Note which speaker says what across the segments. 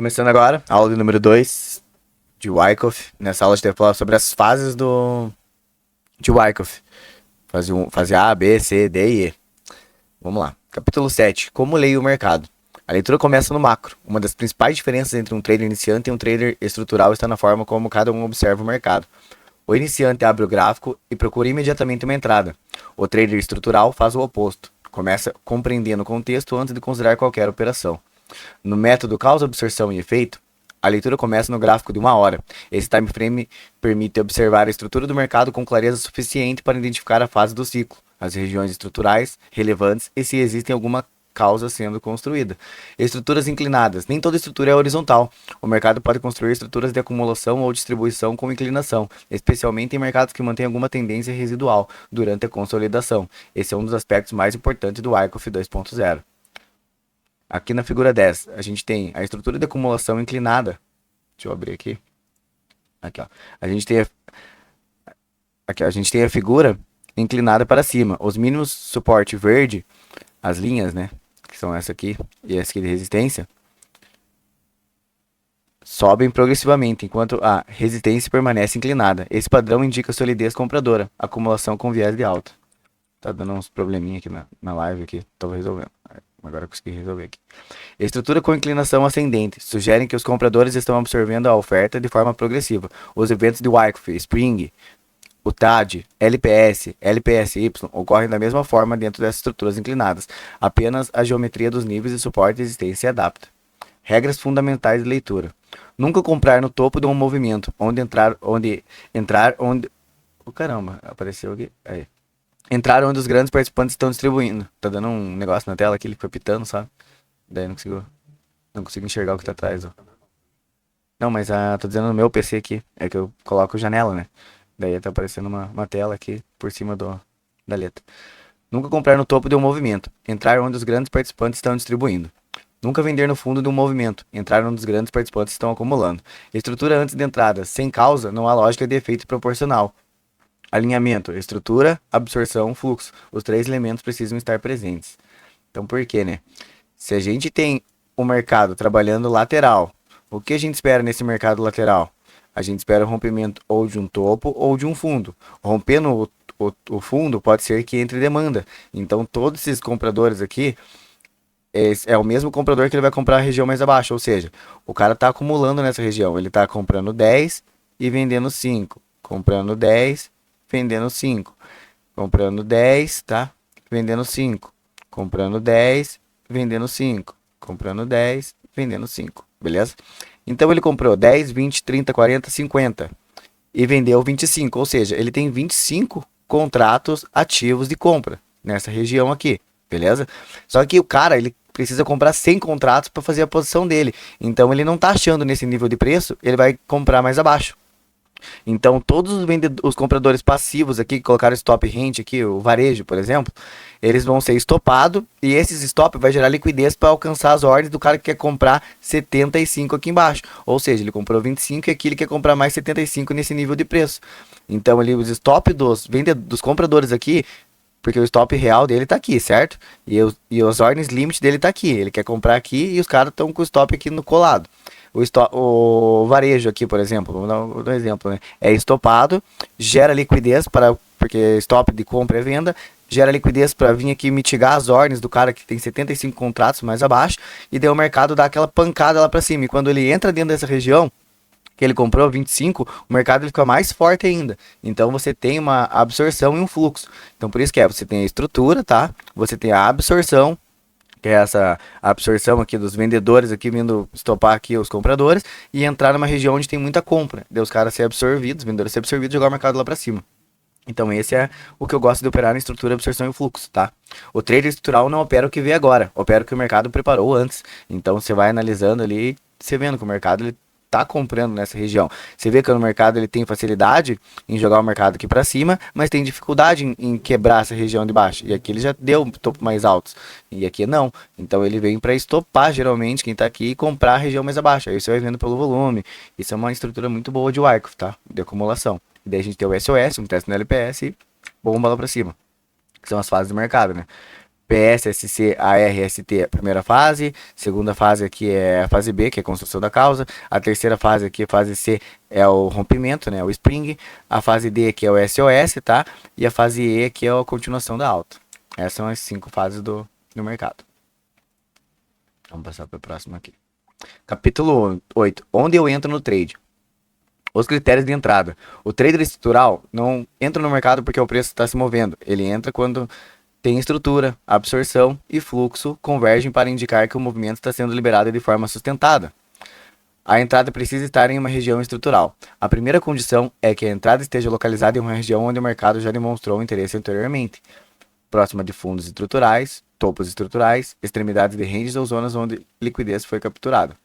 Speaker 1: Começando agora, aula de número 2 de Wyckoff. Nessa aula a gente vai falar sobre as fases de Wyckoff. Fase A, B, C, D e E. Vamos lá. Capítulo 7. Como leio o mercado. A leitura começa no macro. Uma das principais diferenças entre um trader iniciante e um trader estrutural está na forma como cada um observa o mercado. O iniciante abre o gráfico e procura imediatamente uma entrada. O trader estrutural faz o oposto. Começa compreendendo o contexto antes de considerar qualquer operação. No método causa, absorção e efeito, a leitura começa no gráfico de 1 hora. Esse time frame permite observar a estrutura do mercado com clareza suficiente para identificar a fase do ciclo, as regiões estruturais relevantes e se existe alguma causa sendo construída. Estruturas inclinadas. Nem toda estrutura é horizontal. O mercado pode construir estruturas de acumulação ou distribuição com inclinação, especialmente em mercados que mantêm alguma tendência residual durante a consolidação. Esse é um dos aspectos mais importantes do Wyckoff 2.0. Aqui na figura 10, a gente tem a estrutura de acumulação inclinada. Deixa eu abrir aqui. Aqui, ó. A gente tem a figura inclinada para cima. Os mínimos suporte verde, as linhas, né, que são essa aqui e essa aqui de resistência, sobem progressivamente, enquanto a resistência permanece inclinada. Esse padrão indica solidez compradora, acumulação com viés de alta. Tá dando uns probleminha aqui na live aqui, tô resolvendo. Agora eu consegui resolver aqui. Estrutura com inclinação ascendente sugerem que os compradores estão absorvendo a oferta de forma progressiva. Os eventos de Wyckoff, Spring, UTAD, LPS, LPSY ocorrem da mesma forma dentro dessas estruturas inclinadas. Apenas a geometria dos níveis de suporte existente se adapta. Regras fundamentais de leitura. Nunca comprar no topo de um movimento. Onde. Oh, caramba, apareceu aqui. Aí. Entrar onde os grandes participantes estão distribuindo. Tá dando um negócio na tela aqui, ele foi pitando, sabe? Daí não consigo enxergar o que tá atrás, ó. Não, mas tô dizendo no meu PC aqui. É que eu coloco janela, né? Daí tá aparecendo uma tela aqui por cima da letra. Nunca comprar no topo de um movimento. Entrar onde os grandes participantes estão distribuindo. Nunca vender no fundo de um movimento. Entrar onde os grandes participantes estão acumulando. Estrutura antes de entrada. Sem causa, não há lógica de efeito proporcional. Alinhamento, estrutura, absorção, fluxo. Os 3 elementos precisam estar presentes. Então, por quê, né? Se a gente tem o mercado trabalhando lateral, o que a gente espera nesse mercado lateral? A gente espera o rompimento ou de um topo ou de um fundo. Rompendo o fundo, pode ser que entre demanda. Então, todos esses compradores aqui, é o mesmo comprador que ele vai comprar a região mais abaixo. Ou seja, o cara está acumulando nessa região. Ele está comprando 10 e vendendo 5. Comprando 10 vendendo 5, comprando 10, tá? Vendendo 5, comprando 10, vendendo 5, comprando 10, vendendo 5, beleza? Então ele comprou 10, 20, 30, 40, 50 e vendeu 25, ou seja, ele tem 25 contratos ativos de compra nessa região aqui, beleza? Só que o cara, ele precisa comprar 100 contratos para fazer a posição dele, então ele não tá achando nesse nível de preço, ele vai comprar mais abaixo. Então, todos os compradores passivos aqui, que colocaram stop rent aqui, o varejo, por exemplo, eles vão ser estopados e esses stop vai gerar liquidez para alcançar as ordens do cara que quer comprar 75 aqui embaixo. Ou seja, ele comprou 25 e aqui ele quer comprar mais 75 nesse nível de preço. Então, ali os stop dos compradores aqui, porque o stop real dele tá aqui, certo? E as ordens limite dele tá aqui. Ele quer comprar aqui e os caras estão com o stop aqui no colado. O varejo aqui, por exemplo, vou dar um exemplo, né? É estopado, gera liquidez porque stop de compra e venda, gera liquidez para vir aqui mitigar as ordens do cara que tem 75 contratos mais abaixo, e daí o mercado dá aquela pancada lá para cima. E quando ele entra dentro dessa região, que ele comprou 25, o mercado ele fica mais forte ainda. Então você tem uma absorção e um fluxo. Então por isso que você tem a estrutura, tá? Você tem a absorção, que é essa absorção aqui dos vendedores aqui vindo estopar aqui os compradores e entrar numa região onde tem muita compra. Daí os caras serem absorvidos, os vendedores serem absorvidos e jogar o mercado lá para cima. Então esse é o que eu gosto de operar na estrutura, absorção e fluxo, tá? O trader estrutural não opera o que vê agora, opera o que o mercado preparou antes. Então você vai analisando ali, você vendo que o mercado ele tá comprando nessa região. Você vê que no mercado ele tem facilidade em jogar o mercado aqui para cima, mas tem dificuldade em quebrar essa região de baixo. E aqui ele já deu topo mais altos. E aqui não. Então ele vem para estopar geralmente quem tá aqui e comprar a região mais abaixo. Aí você vai vendo pelo volume. Isso é uma estrutura muito boa de Wyckoff, tá? De acumulação. E daí a gente tem o SOS, um teste no LPS e bomba lá para cima. Que são as fases do mercado, né? PS, SC, AR, ST, primeira fase. Segunda fase aqui é a fase B, que é a construção da causa. A terceira fase aqui, fase C, é o rompimento, né, o spring. A fase D aqui é o SOS, tá? E a fase E aqui é a continuação da alta. Essas são as 5 fases do mercado. Vamos passar para o próximo aqui. Capítulo 8. Onde eu entro no trade? Os critérios de entrada. O trader estrutural não entra no mercado porque o preço está se movendo. Ele entra quando tem estrutura, absorção e fluxo convergem para indicar que o movimento está sendo liberado de forma sustentada. A entrada precisa estar em uma região estrutural. A primeira condição é que a entrada esteja localizada em uma região onde o mercado já demonstrou interesse anteriormente, próxima de fundos estruturais, topos estruturais, extremidades de ranges ou zonas onde liquidez foi capturada.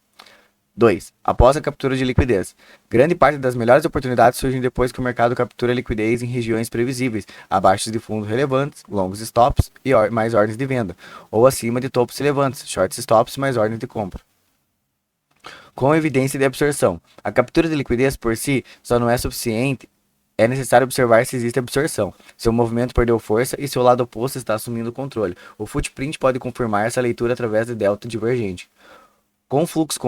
Speaker 1: 2. Após a captura de liquidez. Grande parte das melhores oportunidades surgem depois que o mercado captura liquidez em regiões previsíveis, abaixo de fundos relevantes, longos stops e mais ordens de venda, ou acima de topos relevantes, short stops mais ordens de compra. Com evidência de absorção. A captura de liquidez por si só não é suficiente, é necessário observar se existe absorção. Seu movimento perdeu força e seu lado oposto está assumindo o controle. O footprint pode confirmar essa leitura através de delta divergente, com o fluxo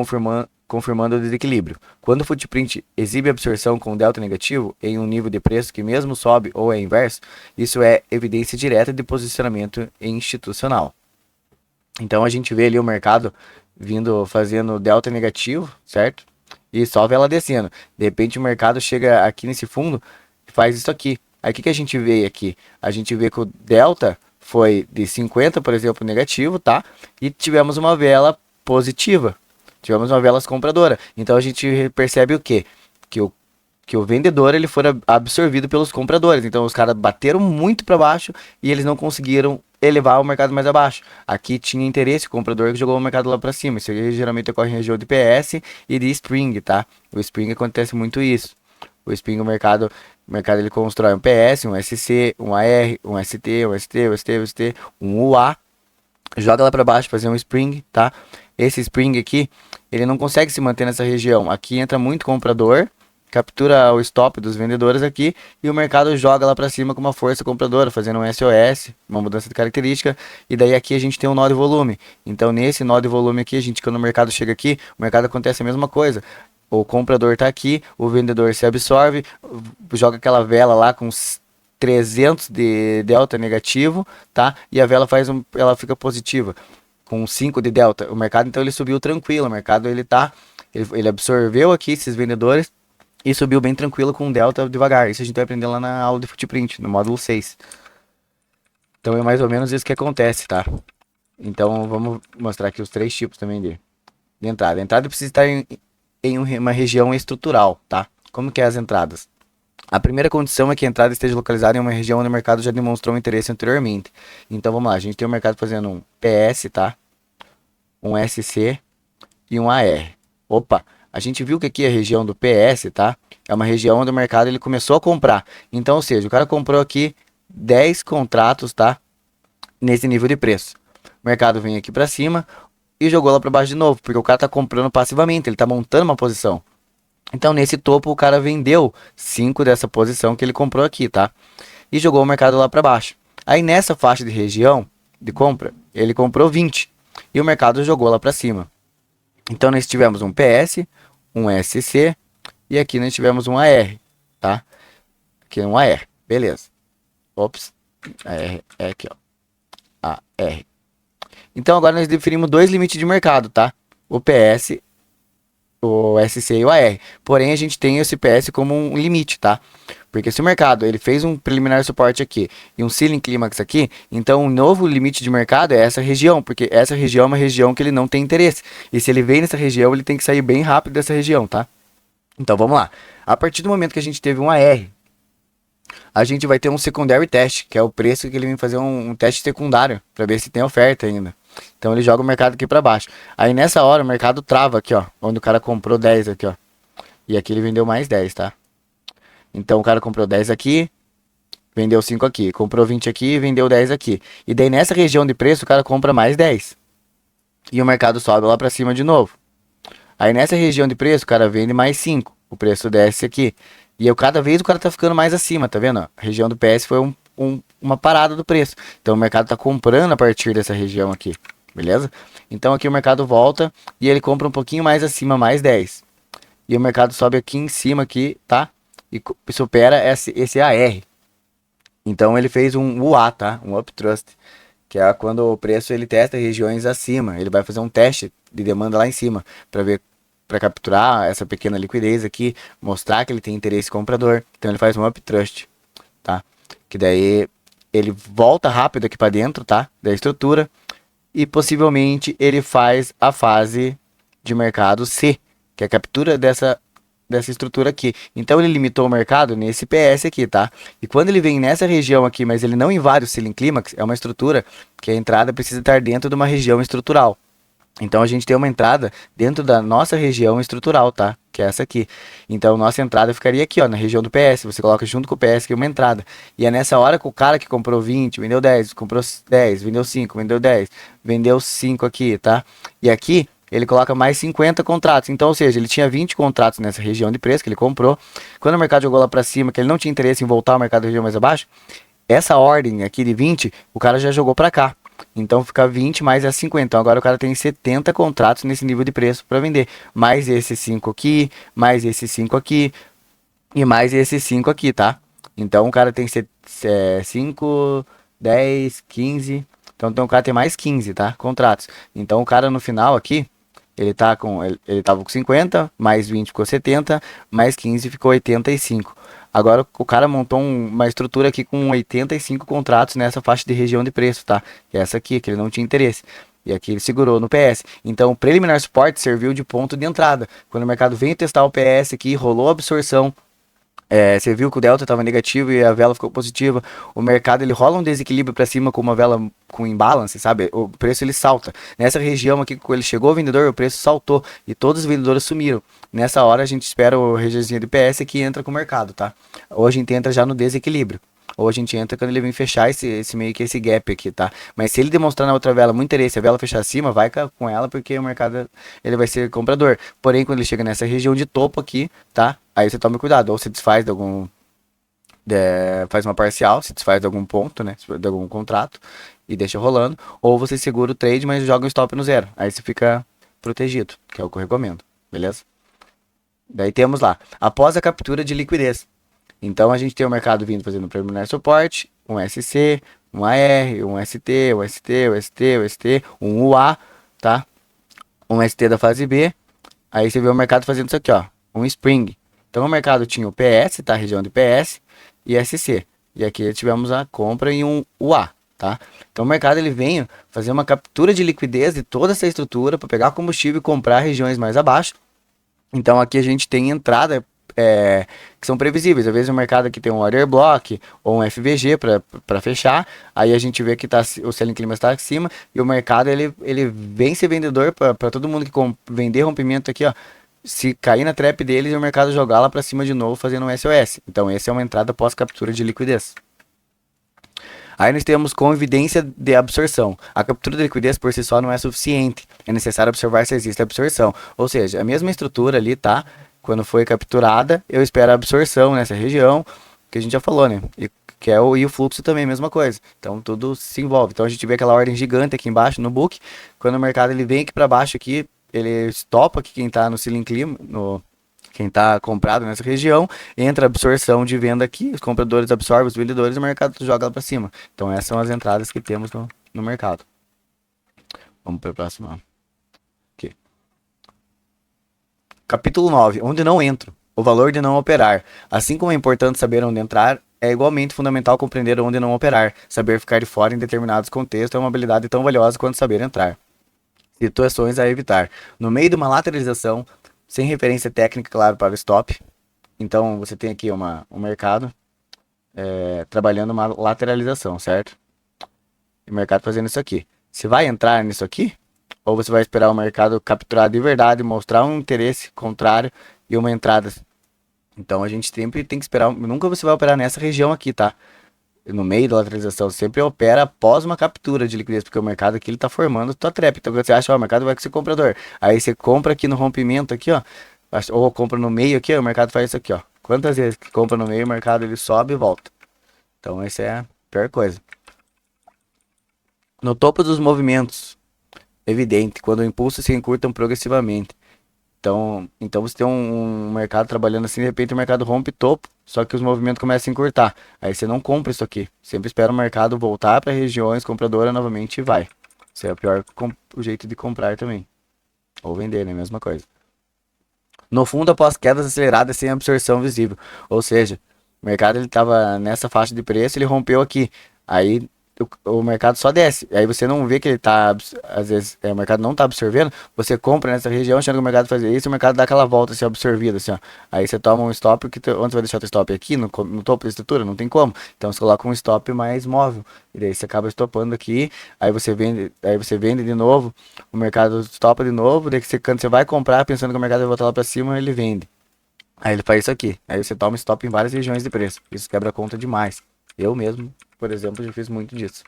Speaker 1: confirmando o desequilíbrio. Quando o footprint exibe absorção com delta negativo em um nível de preço que mesmo sobe ou é inverso, isso é evidência direta de posicionamento institucional. Então a gente vê ali o mercado vindo fazendo delta negativo, certo? E só vela descendo. De repente o mercado chega aqui nesse fundo e faz isso aqui. Aí o que a gente vê aqui? A gente vê que o delta foi de 50, por exemplo, negativo, tá? E tivemos uma vela positiva. Tivemos uma vela compradora. Então a gente percebe o quê? Que o vendedor ele foi absorvido pelos compradores. Então os caras bateram muito para baixo e eles não conseguiram elevar o mercado mais abaixo. Aqui tinha interesse, o comprador que jogou o mercado lá para cima. Isso aí geralmente ocorre em região de PS e de Spring, tá? O Spring acontece muito isso. O Spring, o mercado ele constrói um PS, um SC, um AR, um ST, um ST, um ST, um ST, um UA, joga lá para baixo, fazer um Spring, tá? Esse Spring aqui, ele não consegue se manter nessa região. Aqui entra muito comprador, captura o stop dos vendedores aqui e o mercado joga lá para cima com uma força compradora, fazendo um SOS, uma mudança de característica, e daí aqui a gente tem um nó de volume. Então nesse nó de volume aqui, quando o mercado chega aqui, o mercado acontece a mesma coisa. O comprador está aqui, o vendedor se absorve, joga aquela vela lá com 300 de delta negativo, tá? E a vela ela fica positiva com 5 de delta. O mercado então ele subiu tranquilo, o mercado ele absorveu aqui esses vendedores e subiu bem tranquilo com delta devagar. Isso a gente vai aprender lá na aula de footprint, no módulo 6. Então é mais ou menos isso que acontece, tá? Então vamos mostrar aqui os 3 tipos também de entrada. A entrada precisa estar em uma região estrutural, tá? Como que é as entradas? A primeira condição é que a entrada esteja localizada em uma região onde o mercado já demonstrou interesse anteriormente. Então vamos lá, a gente tem o mercado fazendo um PS, tá? Um SC e um AR. Opa, a gente viu que aqui a região do PS, tá? É uma região onde o mercado ele começou a comprar. Então, ou seja, o cara comprou aqui 10 contratos, tá? Nesse nível de preço. O mercado vem aqui para cima e jogou lá para baixo de novo, porque o cara tá comprando passivamente, ele tá montando uma posição. Então, nesse topo, o cara vendeu 5 dessa posição que ele comprou aqui, tá? E jogou o mercado lá para baixo. Aí, nessa faixa de região de compra, ele comprou 20. E o mercado jogou lá para cima. Então, nós tivemos um PS, um SC e aqui nós tivemos um AR, tá? Aqui é um AR, beleza. Ops, AR é aqui, ó. AR. Então, agora nós definimos 2 limites de mercado, tá? O PS, o SC e o AR. Porém, a gente tem esse PS como um limite, tá? Porque se o mercado ele fez um preliminar suporte aqui e um ceiling clímax aqui, então o novo limite de mercado é essa região, porque essa região é uma região que ele não tem interesse. E se ele vem nessa região, ele tem que sair bem rápido dessa região, tá? Então vamos lá. A partir do momento que a gente teve um AR, a gente vai ter um secondary test, que é o preço que ele vem fazer um teste secundário, para ver se tem oferta ainda. Então ele joga o mercado aqui para baixo. Aí nessa hora o mercado trava aqui, ó, onde o cara comprou 10 aqui, ó. E aqui ele vendeu mais 10, tá? Então o cara comprou 10 aqui, vendeu 5 aqui. Comprou 20 aqui e vendeu 10 aqui. E daí nessa região de preço o cara compra mais 10. E o mercado sobe lá para cima de novo. Aí nessa região de preço o cara vende mais 5. O preço desce aqui. E eu, cada vez o cara tá ficando mais acima, tá vendo? A região do PS foi uma parada do preço. Então o mercado está comprando a partir dessa região aqui, beleza? Então aqui o mercado volta e ele compra um pouquinho mais acima, mais 10. E o mercado sobe aqui em cima aqui, tá? E supera esse AR. Então ele fez um UA, tá? Um Uptrust, que é quando o preço ele testa regiões acima. Ele vai fazer um teste de demanda lá em cima para ver, para capturar essa pequena liquidez aqui, mostrar que ele tem interesse comprador. Então ele faz um Uptrust, tá? Que daí ele volta rápido aqui para dentro, tá? Da estrutura e possivelmente ele faz a fase de mercado C, que é a captura dessa estrutura aqui. Então ele limitou o mercado nesse PS aqui, tá? E quando ele vem nessa região aqui, mas ele não invade o ceiling clímax, é uma estrutura que a entrada precisa estar dentro de uma região estrutural. Então a gente tem uma entrada dentro da nossa região estrutural, tá? Que é essa aqui. Então nossa entrada ficaria aqui, ó, na região do PS. Você coloca junto com o PS aqui uma entrada. E é nessa hora que o cara que comprou 20, vendeu 10, comprou 10, vendeu 5, vendeu 10, vendeu 5 aqui, tá? E aqui ele coloca mais 50 contratos. Então, ou seja, ele tinha 20 contratos nessa região de preço que ele comprou. Quando o mercado jogou lá para cima, que ele não tinha interesse em voltar ao mercado da região mais abaixo, essa ordem aqui de 20, o cara já jogou para cá. Então fica 20 mais as 50. Então agora o cara tem 70 contratos nesse nível de preço para vender. Mais esses 5 aqui, mais esses 5 aqui e mais esses 5 aqui, tá? Então o cara tem 5, 10, 15. Então o cara tem mais 15, tá? Contratos. Então o cara no final aqui, ele tava com 50, mais 20 ficou 70, mais 15 ficou 85. Agora o cara montou uma estrutura aqui com 85 contratos nessa faixa de região de preço, tá? Que é essa aqui, que ele não tinha interesse. E aqui ele segurou no PS. Então o preliminar support serviu de ponto de entrada. Quando o mercado veio testar o PS aqui, rolou a absorção. Você viu que o delta estava negativo e a vela ficou positiva. O mercado ele rola um desequilíbrio para cima com uma vela com imbalance, sabe? O preço ele salta. Nessa região aqui, quando ele chegou o vendedor, o preço saltou e todos os vendedores sumiram. Nessa hora a gente espera o regiãozinho de PS que entra com o mercado, tá? Hoje a gente entra já no desequilíbrio. Ou a gente entra quando ele vem fechar esse meio que esse gap aqui, tá? Mas se ele demonstrar na outra vela muito interesse, a vela fechar acima, vai com ela porque o mercado ele vai ser comprador. Porém, quando ele chega nessa região de topo aqui, tá? Aí você toma cuidado, ou você desfaz de algum faz uma parcial, se desfaz de algum ponto, né, de algum contrato e deixa rolando, ou você segura o trade, mas joga o stop no zero. Aí você fica protegido, que é o que eu recomendo, beleza? Daí temos lá, após a captura de liquidez. Então a gente tem o mercado vindo fazendo um preliminar suporte, um SC, um AR, um ST, um ST, um ST, um ST, um UA, tá? Um ST da fase B. Aí você vê o mercado fazendo isso aqui, ó, um Spring. Então o mercado tinha o PS, tá? A região de PS e SC. E aqui tivemos a compra em um UA, tá? Então o mercado ele vem fazer uma captura de liquidez de toda essa estrutura para pegar combustível e comprar regiões mais abaixo. Então aqui a gente tem entrada que são previsíveis. Às vezes o mercado aqui tem um order block ou um FVG para fechar. Aí a gente vê que tá, o selling clima está acima e o mercado ele vem ser vendedor para todo mundo que vender rompimento aqui, ó. Se cair na trap deles, o mercado jogar lá para cima de novo fazendo um SOS. Então essa é uma entrada pós captura de liquidez. Aí nós temos com evidência de absorção. A captura de liquidez por si só não é suficiente. É necessário observar se existe absorção. Ou seja, a mesma estrutura ali, tá? Quando foi capturada, eu espero a absorção nessa região, que a gente já falou, né? E o fluxo também, mesma coisa. Então tudo se envolve. Então a gente vê aquela ordem gigante aqui embaixo no book. Quando o mercado ele vem aqui para baixo aqui, ele stopa aqui quem tá no ceiling clima, quem tá comprado nessa região, entra a absorção de venda aqui, os compradores absorvem os vendedores e o mercado joga lá para cima. Então essas são as entradas que temos no mercado. Vamos para a próxima. Aqui. Capítulo 9, onde não entro. O valor de não operar. Assim como é importante saber onde entrar, é igualmente fundamental compreender onde não operar. Saber ficar de fora em determinados contextos é uma habilidade tão valiosa quanto saber entrar. Situações a evitar. No meio de uma lateralização, sem referência técnica, claro, para o stop. Então, você tem aqui um mercado trabalhando uma lateralização, certo? E o mercado fazendo isso aqui. Você vai entrar nisso aqui? Ou você vai esperar o mercado capturar de verdade, mostrar um interesse contrário e uma entrada? Então, a gente sempre tem que esperar. Nunca você vai operar nessa região aqui, tá? No meio da lateralização, sempre opera após uma captura de liquidez, porque o mercado aqui ele tá formando tua trap. Então quando você acha, ó, o mercado vai ser comprador. Aí você compra aqui no rompimento aqui, ó, ou compra no meio aqui, ó, o mercado faz isso aqui, ó. Quantas vezes que compra no meio, o mercado ele sobe e volta. Então esse é Pior coisa. No topo dos movimentos, evidente, quando o impulso se encurtam progressivamente. Então você tem um mercado trabalhando assim, de repente o mercado rompe topo, só que os movimentos começam a encurtar. Aí você não compra isso aqui. Sempre espera o mercado voltar para regiões compradoras novamente e vai. Isso é o jeito de comprar também. Ou vender, né? Mesma coisa. No fundo, após quedas aceleradas sem absorção visível. Ou seja, o mercado ele estava nessa faixa de preço, ele rompeu aqui. Aí o mercado só desce. Aí você não vê que ele está, às vezes, o mercado não está absorvendo. Você compra nessa região achando que o mercado faz isso, e o mercado dá aquela volta assim, absorvida, assim, ó. Aí você toma um stop, onde você vai deixar o stop? Aqui, no topo da estrutura? Não tem como. Então você coloca um stop mais móvel. E daí você acaba stopando aqui, aí você vende de novo, o mercado stopa de novo, daí quando você vai comprar pensando que o mercado vai voltar lá para cima, ele vende. Aí ele faz isso aqui. Aí você toma stop em várias regiões de preço. Isso quebra a conta demais. Eu mesmo, por exemplo, já fiz muito disso.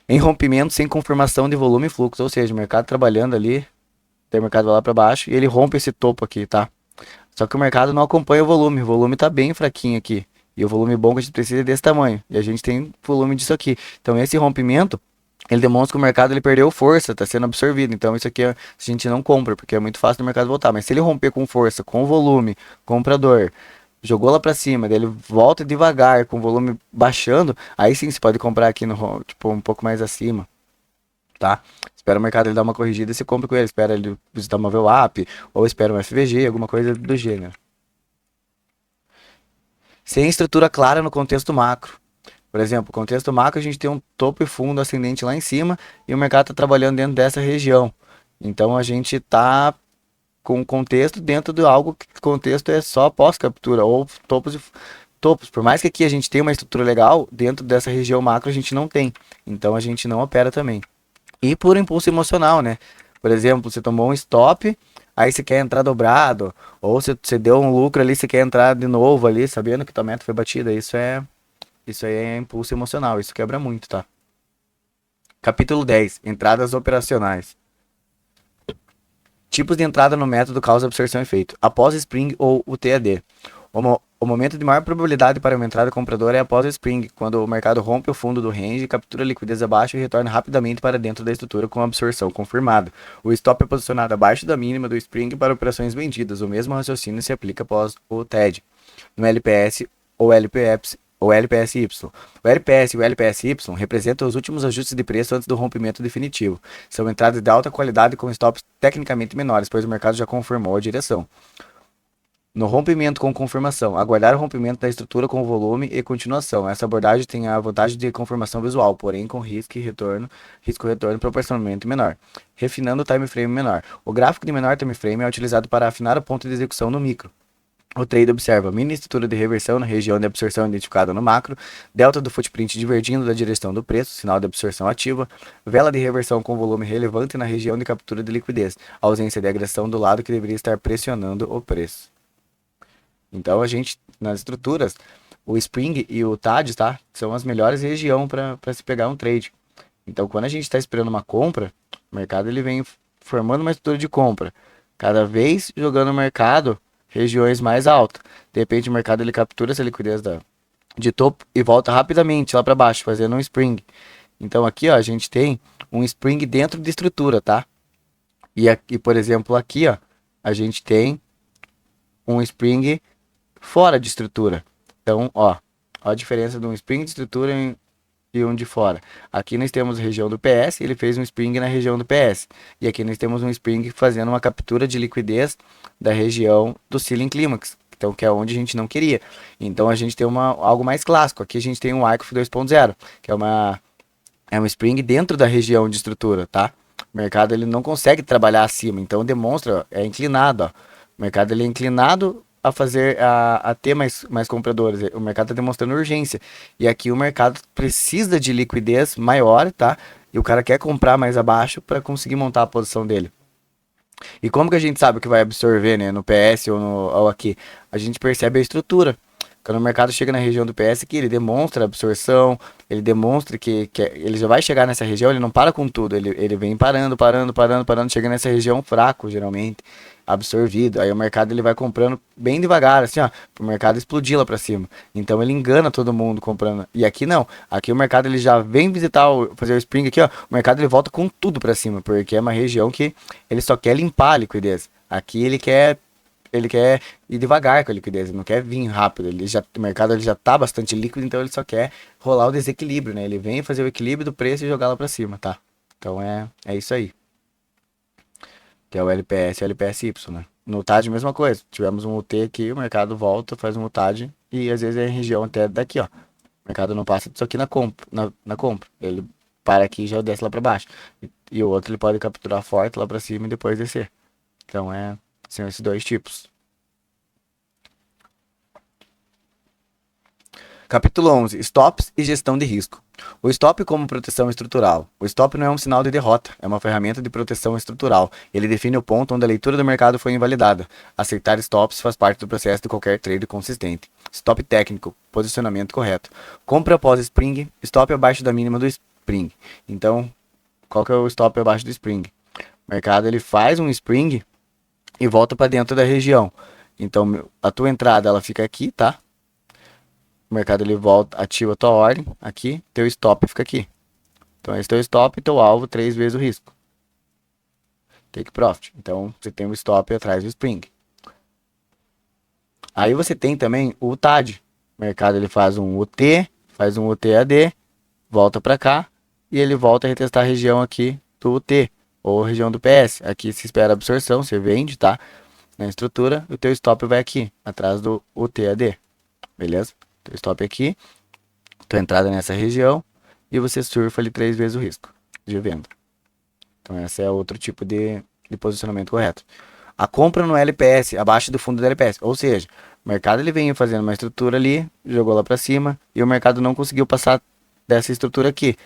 Speaker 1: Em rompimento sem confirmação de volume e fluxo, ou seja, o mercado trabalhando ali, tem o mercado lá para baixo e ele rompe esse topo aqui, tá? Só que o mercado não acompanha o volume tá bem fraquinho aqui. E o volume bom que a gente precisa é desse tamanho. E a gente tem volume disso aqui. Então esse rompimento, ele demonstra que o mercado ele perdeu força, está sendo absorvido. Então isso aqui a gente não compra, porque é muito fácil do mercado voltar. Mas se ele romper com força, com volume, comprador, jogou lá para cima, daí ele volta devagar, com o volume baixando, aí sim você pode comprar aqui no, tipo, um pouco mais acima, tá? Espera o mercado ele dar uma corrigida e você compra com ele. Espera ele visitar uma VWAP, ou espera um FVG, alguma coisa do gênero. Sem estrutura clara no contexto macro. Por exemplo, contexto macro, a gente tem um topo e fundo ascendente lá em cima e o mercado está trabalhando dentro dessa região. Então a gente está com contexto dentro de algo que contexto é só pós-captura ou topos. Por mais que aqui a gente tenha uma estrutura legal, dentro dessa região macro a gente não tem. Então a gente não opera também. E por impulso emocional, né? Por exemplo, você tomou um stop, aí você quer entrar dobrado, ou você deu um lucro ali, você quer entrar de novo ali, sabendo que tua meta foi batida. Isso aí é impulso emocional, isso quebra muito, tá? Capítulo 10, entradas operacionais. Tipos de entrada no método causa absorção e efeito. Após Spring ou o TAD. O momento de maior probabilidade para uma entrada compradora é após o Spring, quando o mercado rompe o fundo do range, captura a liquidez abaixo e retorna rapidamente para dentro da estrutura com absorção confirmada. O stop é posicionado abaixo da mínima do Spring para operações vendidas. O mesmo raciocínio se aplica após o TED. No LPS ou LPS, ou LPSY. O LPS e o LPSY representam os últimos ajustes de preço antes do rompimento definitivo. São entradas de alta qualidade com stops tecnicamente menores, pois o mercado já confirmou a direção. No rompimento com confirmação, aguardar o rompimento da estrutura com volume e continuação. Essa abordagem tem a vantagem de confirmação visual, porém com risco-retorno proporcionalmente menor, refinando o time frame menor. O gráfico de menor time frame é utilizado para afinar o ponto de execução no micro. O trade observa mini estrutura de reversão na região de absorção identificada no macro, delta do footprint divergindo da direção do preço, sinal de absorção ativa, vela de reversão com volume relevante na região de captura de liquidez, ausência de agressão do lado que deveria estar pressionando o preço. Então a gente, nas estruturas, o Spring e o TAD, tá? São as melhores regiões para se pegar um trade. Então quando a gente está esperando uma compra, o mercado ele vem formando uma estrutura de compra, cada vez jogando o mercado regiões mais altas. De repente o mercado ele captura essa liquidez de topo e volta rapidamente lá para baixo, fazendo um Spring. Então aqui ó, a gente tem um Spring dentro de estrutura, tá? E aqui, por exemplo, aqui ó, a gente tem um Spring fora de estrutura. Então, ó a diferença de um Spring de estrutura e um de fora. Aqui nós temos a região do PS, ele fez um Spring na região do PS. E aqui nós temos um Spring fazendo uma captura de liquidez da região do Ceiling Climax. Então, que é onde a gente não queria. Então, a gente tem algo mais clássico. Aqui a gente tem um Wyckoff 2.0, que é um Spring dentro da região de estrutura, tá? O mercado ele não consegue trabalhar acima, então demonstra, é inclinado, ó. O mercado ele é inclinado a ter mais compradores. O mercado está demonstrando urgência. E aqui o mercado precisa de liquidez maior, tá? E o cara quer comprar mais abaixo para conseguir montar a posição dele. E como que a gente sabe que vai absorver, né? No PS ou aqui? A gente percebe a estrutura. Quando o mercado chega na região do PS aqui, ele demonstra absorção, ele demonstra que ele já vai chegar nessa região, ele não para com tudo, ele vem parando, chega nessa região fraco, geralmente. absorvido. Aí o mercado ele vai comprando bem devagar, assim, ó, pro mercado explodir lá pra cima. Então ele engana todo mundo comprando. E aqui não. Aqui o mercado ele já vem visitar, fazer o spring aqui, ó. O mercado ele volta com tudo pra cima, porque é uma região que ele só quer limpar a liquidez. Aqui ele quer ir devagar com a liquidez, ele não quer vir rápido. O mercado ele já tá bastante líquido, então ele só quer rolar o desequilíbrio, né? Ele vem fazer o equilíbrio do preço e jogar lá pra cima, tá? Então é isso aí. Que é o LPS e o LPSY, né? No TAD, mesma coisa. Tivemos um UT aqui, o mercado volta, faz um UTAD e às vezes é região até daqui, ó. O mercado não passa disso aqui na compra. Ele para aqui e já desce lá pra baixo. E o outro ele pode capturar forte lá pra cima e depois descer. Então são esses dois tipos. Capítulo 11. Stops e gestão de risco. O stop como proteção estrutural. O stop não é um sinal de derrota, é uma ferramenta de proteção estrutural. Ele define o ponto onde a leitura do mercado foi invalidada. Aceitar stops faz parte do processo de qualquer trade consistente. Stop técnico, posicionamento correto. Compra após spring, stop abaixo da mínima do spring. Então, qual que é o stop abaixo do spring? O mercado ele faz um spring e volta para dentro da região. Então, a tua entrada ela fica aqui, tá? O mercado ele volta, ativa a tua ordem aqui, teu stop fica aqui. Então esse teu stop e teu alvo 3 vezes o risco. Take profit. Então você tem o stop atrás do spring. Aí você tem também o TAD. O mercado ele faz um UT, faz um UTAD, volta para cá e ele volta a retestar a região aqui do UT ou região do PS. Aqui se espera absorção, você vende, tá? Na estrutura, o teu stop vai aqui, atrás do UTAD. Beleza? Teu stop aqui, tua entrada nessa região e você surfa ali 3 vezes o risco de venda. Então esse é outro tipo de posicionamento correto. A compra no LPS, abaixo do fundo do LPS, ou seja, o mercado ele vem fazendo uma estrutura ali, jogou lá para cima e o mercado não conseguiu passar dessa estrutura aqui.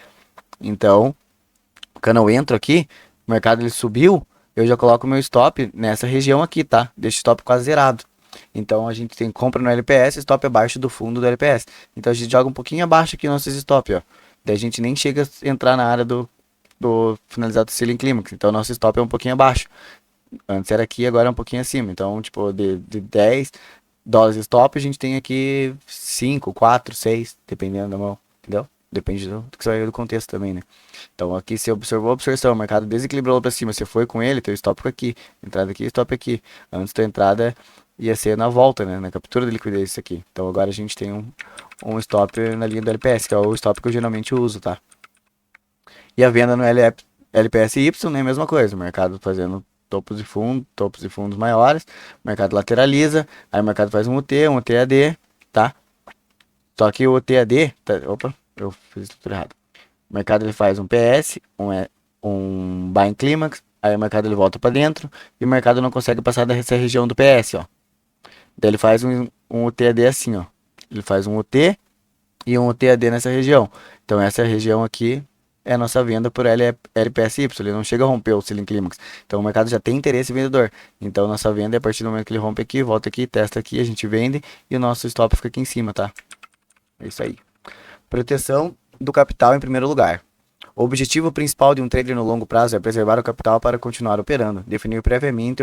Speaker 1: Então, quando eu entro aqui, o mercado ele subiu, eu já coloco o meu stop nessa região aqui, tá? Deixa o stop quase zerado. Então a gente tem compra no LPS, stop abaixo do fundo do LPS. Então a gente joga um pouquinho abaixo aqui nossos stop, ó. Daí a gente nem chega a entrar na área do finalizado ceiling clímax. Então nosso stop é um pouquinho abaixo. Antes era aqui, agora é um pouquinho acima. Então, tipo, de $10 stop, a gente tem aqui 5, 4, 6, dependendo da mão, entendeu? Depende do que saiu do contexto também, né? Então aqui você observou a absorção, o mercado desequilibrou para cima, você foi com ele, teu stop aqui, entrada aqui, stop aqui. Antes da entrada ia ser na volta, né? Na captura de liquidez isso aqui. Então agora a gente tem um stop na linha do LPS, que é o stop que eu geralmente uso, tá? E a venda no LPSY é a mesma coisa, o mercado fazendo topos e fundos maiores, o mercado lateraliza, aí o mercado faz um UT, um UTAD, tá? Só que o UTAD, opa, eu fiz tudo errado. O mercado ele faz um PS, um buying clímax, aí o mercado ele volta para dentro e o mercado não consegue passar dessa região do PS, ó. Daí ele faz um UTAD assim, ó. Ele faz um UT e um UTAD nessa região. Então essa região aqui é a nossa venda por LPSY. Ele não chega a romper o ceiling clímax. Então o mercado já tem interesse vendedor. Então nossa venda é a partir do momento que ele rompe aqui, volta aqui, testa aqui, a gente vende e o nosso stop fica aqui em cima, tá? É isso aí. Proteção do capital em primeiro lugar. O objetivo principal de um trader no longo prazo é preservar o capital para continuar operando. Definir previamente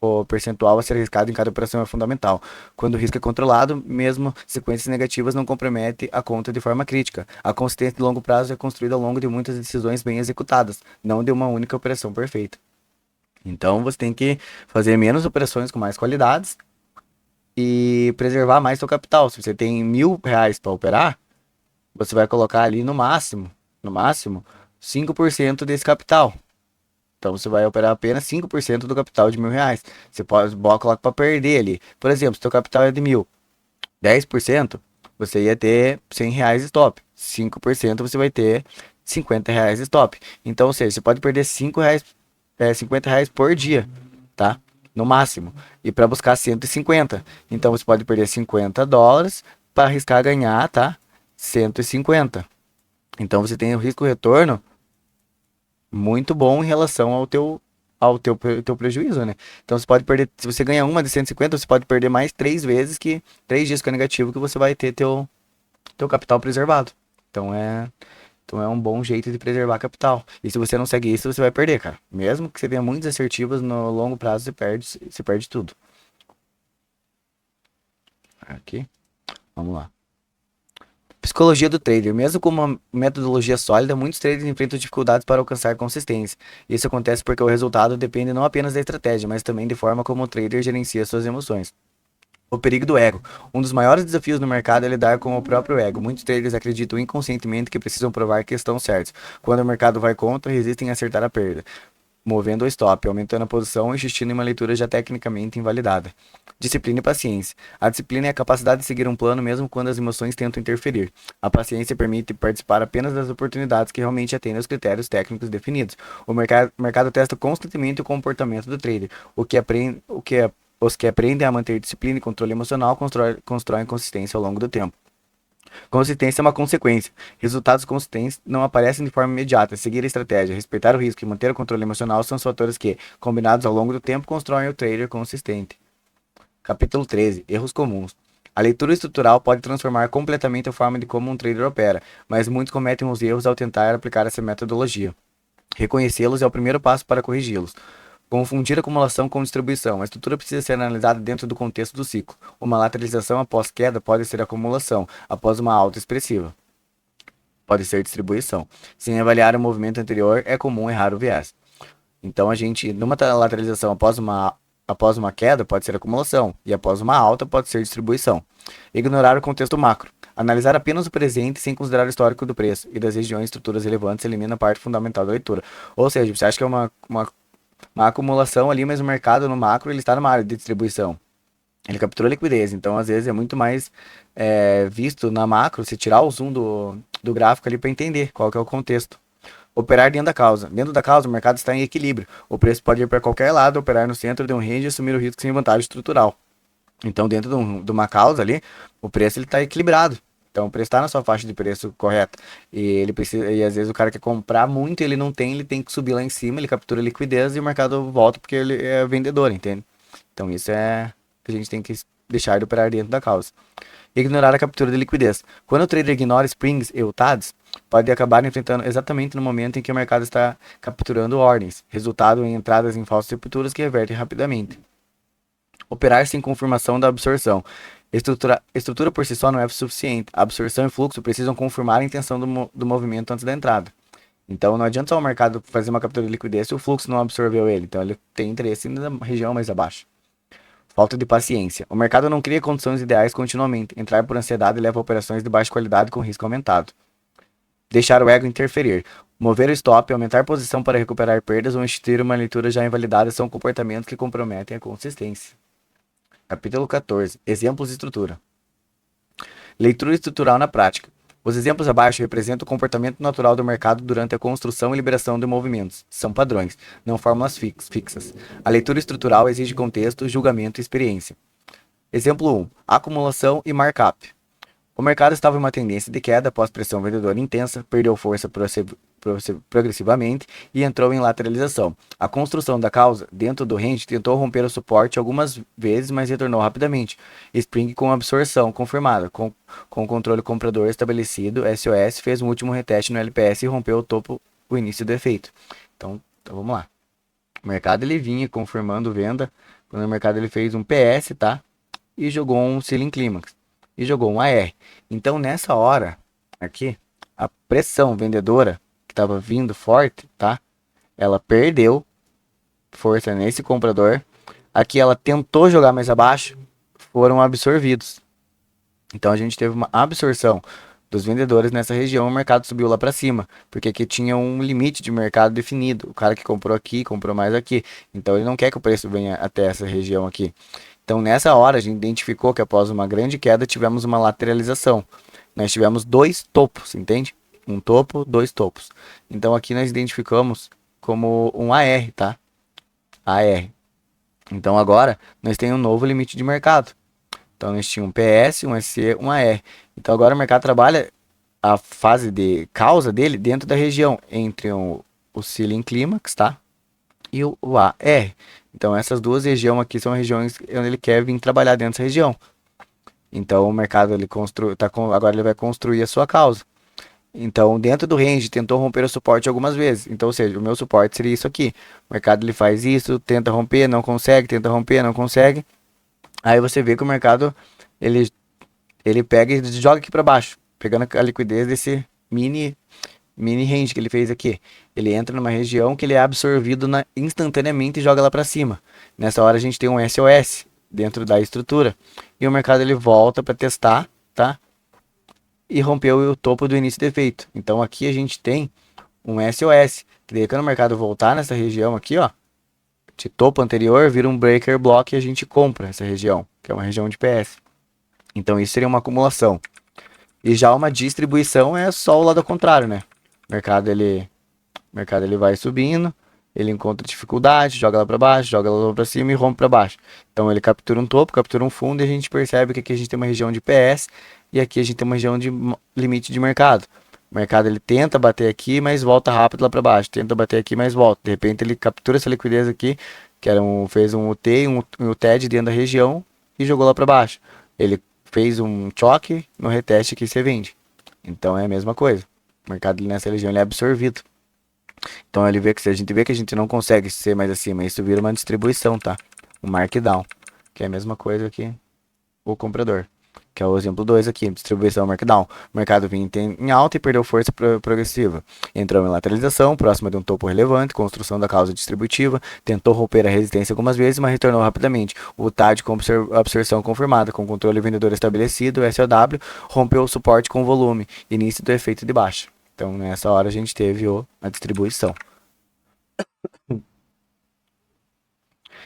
Speaker 1: o percentual a ser arriscado em cada operação é fundamental. Quando o risco é controlado, mesmo sequências negativas não comprometem a conta de forma crítica. A consistência de longo prazo é construída ao longo de muitas decisões bem executadas, não de uma única operação perfeita. Então você tem que fazer menos operações com mais qualidades e preservar mais seu capital. Se você tem R$ 1.000 para operar, você vai colocar ali no máximo, 5% desse capital. Então você vai operar apenas 5% do capital de R$ 1.000. Você pode colocar para perder ali. Por exemplo, se seu capital é de 1.000, 10%, você ia ter R$ 100 stop. 5% você vai ter R$ 50 stop. Então, ou seja, você pode perder R$ 50 por dia, tá? No máximo. E para buscar 150. Então você pode perder $50 para arriscar ganhar, tá? 150. Então você tem o risco retorno muito bom em relação ao teu prejuízo, né? Então você pode perder, se você ganha uma de 150, você pode perder mais 3 vezes que 3 dias que é negativo que você vai ter teu capital preservado. Então Então é um bom jeito de preservar capital. E se você não segue isso, você vai perder, cara. Mesmo que você tenha muitas assertivas, no longo prazo você perde tudo. Aqui, vamos lá. Psicologia do trader. Mesmo com uma metodologia sólida, muitos traders enfrentam dificuldades para alcançar consistência. Isso acontece porque o resultado depende não apenas da estratégia, mas também de forma como o trader gerencia suas emoções. O perigo do ego. Um dos maiores desafios no mercado é lidar com o próprio ego. Muitos traders acreditam inconscientemente que precisam provar que estão certos. Quando o mercado vai contra, resistem a acertar a perda, movendo o stop, aumentando a posição e insistindo em uma leitura já tecnicamente invalidada. Disciplina e paciência. A disciplina é a capacidade de seguir um plano mesmo quando as emoções tentam interferir. A paciência permite participar apenas das oportunidades que realmente atendem aos critérios técnicos definidos. O mercado testa constantemente o comportamento do trader. Os que aprendem a manter disciplina e controle emocional constroem consistência ao longo do tempo. Consistência é uma consequência. Resultados consistentes não aparecem de forma imediata. Seguir a estratégia, respeitar o risco e manter o controle emocional são os fatores que, combinados ao longo do tempo, constroem o trader consistente. Capítulo 13. Erros comuns. A leitura estrutural pode transformar completamente a forma de como um trader opera, mas muitos cometem os erros ao tentar aplicar essa metodologia. Reconhecê-los é o primeiro passo para corrigi-los. Confundir acumulação com distribuição. A estrutura precisa ser analisada dentro do contexto do ciclo. Uma lateralização após queda pode ser acumulação, após uma alta expressiva. Pode ser distribuição. Sem avaliar o movimento anterior, é comum errar o viés. Então, a gente, numa lateralização após uma queda, pode ser acumulação, e após uma alta, pode ser distribuição. Ignorar o contexto macro. Analisar apenas o presente sem considerar o histórico do preço e das regiões e estruturas relevantes elimina a parte fundamental da leitura. Ou seja, você acha que é uma acumulação ali, mas o mercado no macro ele está numa área de distribuição. Ele capturou liquidez, então às vezes é muito mais visto na macro, se tirar o zoom do gráfico ali para entender qual que é o contexto. Operar dentro da causa. Dentro da causa, o mercado está em equilíbrio. O preço pode ir para qualquer lado, operar no centro de um range e assumir o risco sem vantagem estrutural. Então, dentro de uma causa ali, o preço ele está equilibrado. Então, o preço está na sua faixa de preço correta. E ele precisa, e às vezes o cara quer comprar muito, ele não tem, ele tem que subir lá em cima, ele captura liquidez e o mercado volta porque ele é vendedor, entende? Então, isso é que a gente tem que deixar de operar dentro da causa. Ignorar a captura de liquidez. Quando o trader ignora springs e UTADs, pode acabar enfrentando exatamente no momento em que o mercado está capturando ordens, resultado em entradas em falsas rupturas que revertem rapidamente. Operar sem confirmação da absorção. Estrutura por si só não é suficiente. A absorção e fluxo precisam confirmar a intenção do movimento antes da entrada. Então não adianta só o mercado fazer uma captura de liquidez se o fluxo não absorveu ele. Então ele tem interesse na região mais abaixo. Falta de paciência. O mercado não cria condições ideais continuamente. Entrar por ansiedade leva a operações de baixa qualidade com risco aumentado. Deixar o ego interferir. Mover o stop, aumentar posição para recuperar perdas ou instituir uma leitura já invalidada são comportamentos que comprometem a consistência. Capítulo 14. Exemplos de estrutura. Leitura estrutural na prática. Os exemplos abaixo representam o comportamento natural do mercado durante a construção e liberação de movimentos. São padrões, não fórmulas fixas. A leitura estrutural exige contexto, julgamento e experiência. Exemplo 1. Acumulação e markup. O mercado estava em uma tendência de queda após pressão vendedora intensa, perdeu força progressivamente e entrou em lateralização. A construção da causa dentro do range tentou romper o suporte algumas vezes, mas retornou rapidamente. Spring com absorção confirmada, com o controle comprador estabelecido, SOS fez um último reteste no LPS e rompeu o topo, o início do efeito. Então vamos lá. O mercado ele vinha confirmando venda, quando o mercado ele fez um PS, tá? E jogou um ceiling climax. E jogou um AR. Então, nessa hora, aqui, a pressão vendedora que estava vindo forte, tá? Ela perdeu força nesse comprador. Aqui ela tentou jogar mais abaixo, foram absorvidos. Então, a gente teve uma absorção dos vendedores nessa região, o mercado subiu lá para cima, porque aqui tinha um limite de mercado definido. O cara que comprou aqui, comprou mais aqui. Então, ele não quer que o preço venha até essa região aqui. Então, nessa hora, a gente identificou que após uma grande queda, tivemos uma lateralização. Nós tivemos dois topos, entende? Um topo, dois topos. Então, aqui nós identificamos como um AR, tá? AR. Então, agora, nós temos um novo limite de mercado. Então, nós tínhamos um PS, um SC, um AR. Então, agora o mercado trabalha a fase de causa dele dentro da região, entre o ceiling climax, tá? E o AR. Então, essas duas regiões aqui são regiões onde ele quer vir trabalhar dentro dessa região. Então, o mercado ele agora ele vai construir a sua causa. Então, dentro do range, tentou romper o suporte algumas vezes. Então, ou seja, o meu suporte seria isso aqui. O mercado ele faz isso, tenta romper, não consegue, tenta romper, não consegue. Aí você vê que o mercado ele, ele pega e joga aqui para baixo, pegando a liquidez desse mini range que ele fez aqui. Ele entra numa região que ele é absorvido instantaneamente e joga lá para cima. Nessa hora a gente tem um SOS dentro da estrutura e o mercado ele volta para testar, tá? E rompeu o topo do início do efeito. Então aqui a gente tem um SOS, que daí quando o mercado voltar nessa região aqui, ó, de topo anterior, vira um breaker block e a gente compra essa região, que é uma região de PS. Então isso seria uma acumulação. E já uma distribuição é só o lado contrário, né? O mercado ele vai subindo, ele encontra dificuldade, joga lá para baixo, joga lá para cima e rompe para baixo. Então ele captura um topo, captura um fundo e a gente percebe que aqui a gente tem uma região de PS e aqui a gente tem uma região de limite de mercado. O mercado ele tenta bater aqui, mas volta rápido lá para baixo, tenta bater aqui, mas volta. De repente ele captura essa liquidez aqui, que fez um UT e um TED dentro da região e jogou lá para baixo. Ele fez um choque no reteste que você vende. Então é a mesma coisa. O mercado nessa região ele é absorvido. Então ele vê que se a gente vê que a gente não consegue ser mais acima, isso vira uma distribuição, tá? Um markdown, que é a mesma coisa que o comprador, que é o exemplo 2 aqui, distribuição markdown. O mercado vinha em alta e perdeu força progressiva. Entrou em lateralização, próxima de um topo relevante, construção da causa distributiva, tentou romper a resistência algumas vezes, mas retornou rapidamente. O TAD com absorção confirmada, com controle vendedor estabelecido, SOW, rompeu o suporte com volume, início do efeito de baixa. Então nessa hora a gente teve a distribuição.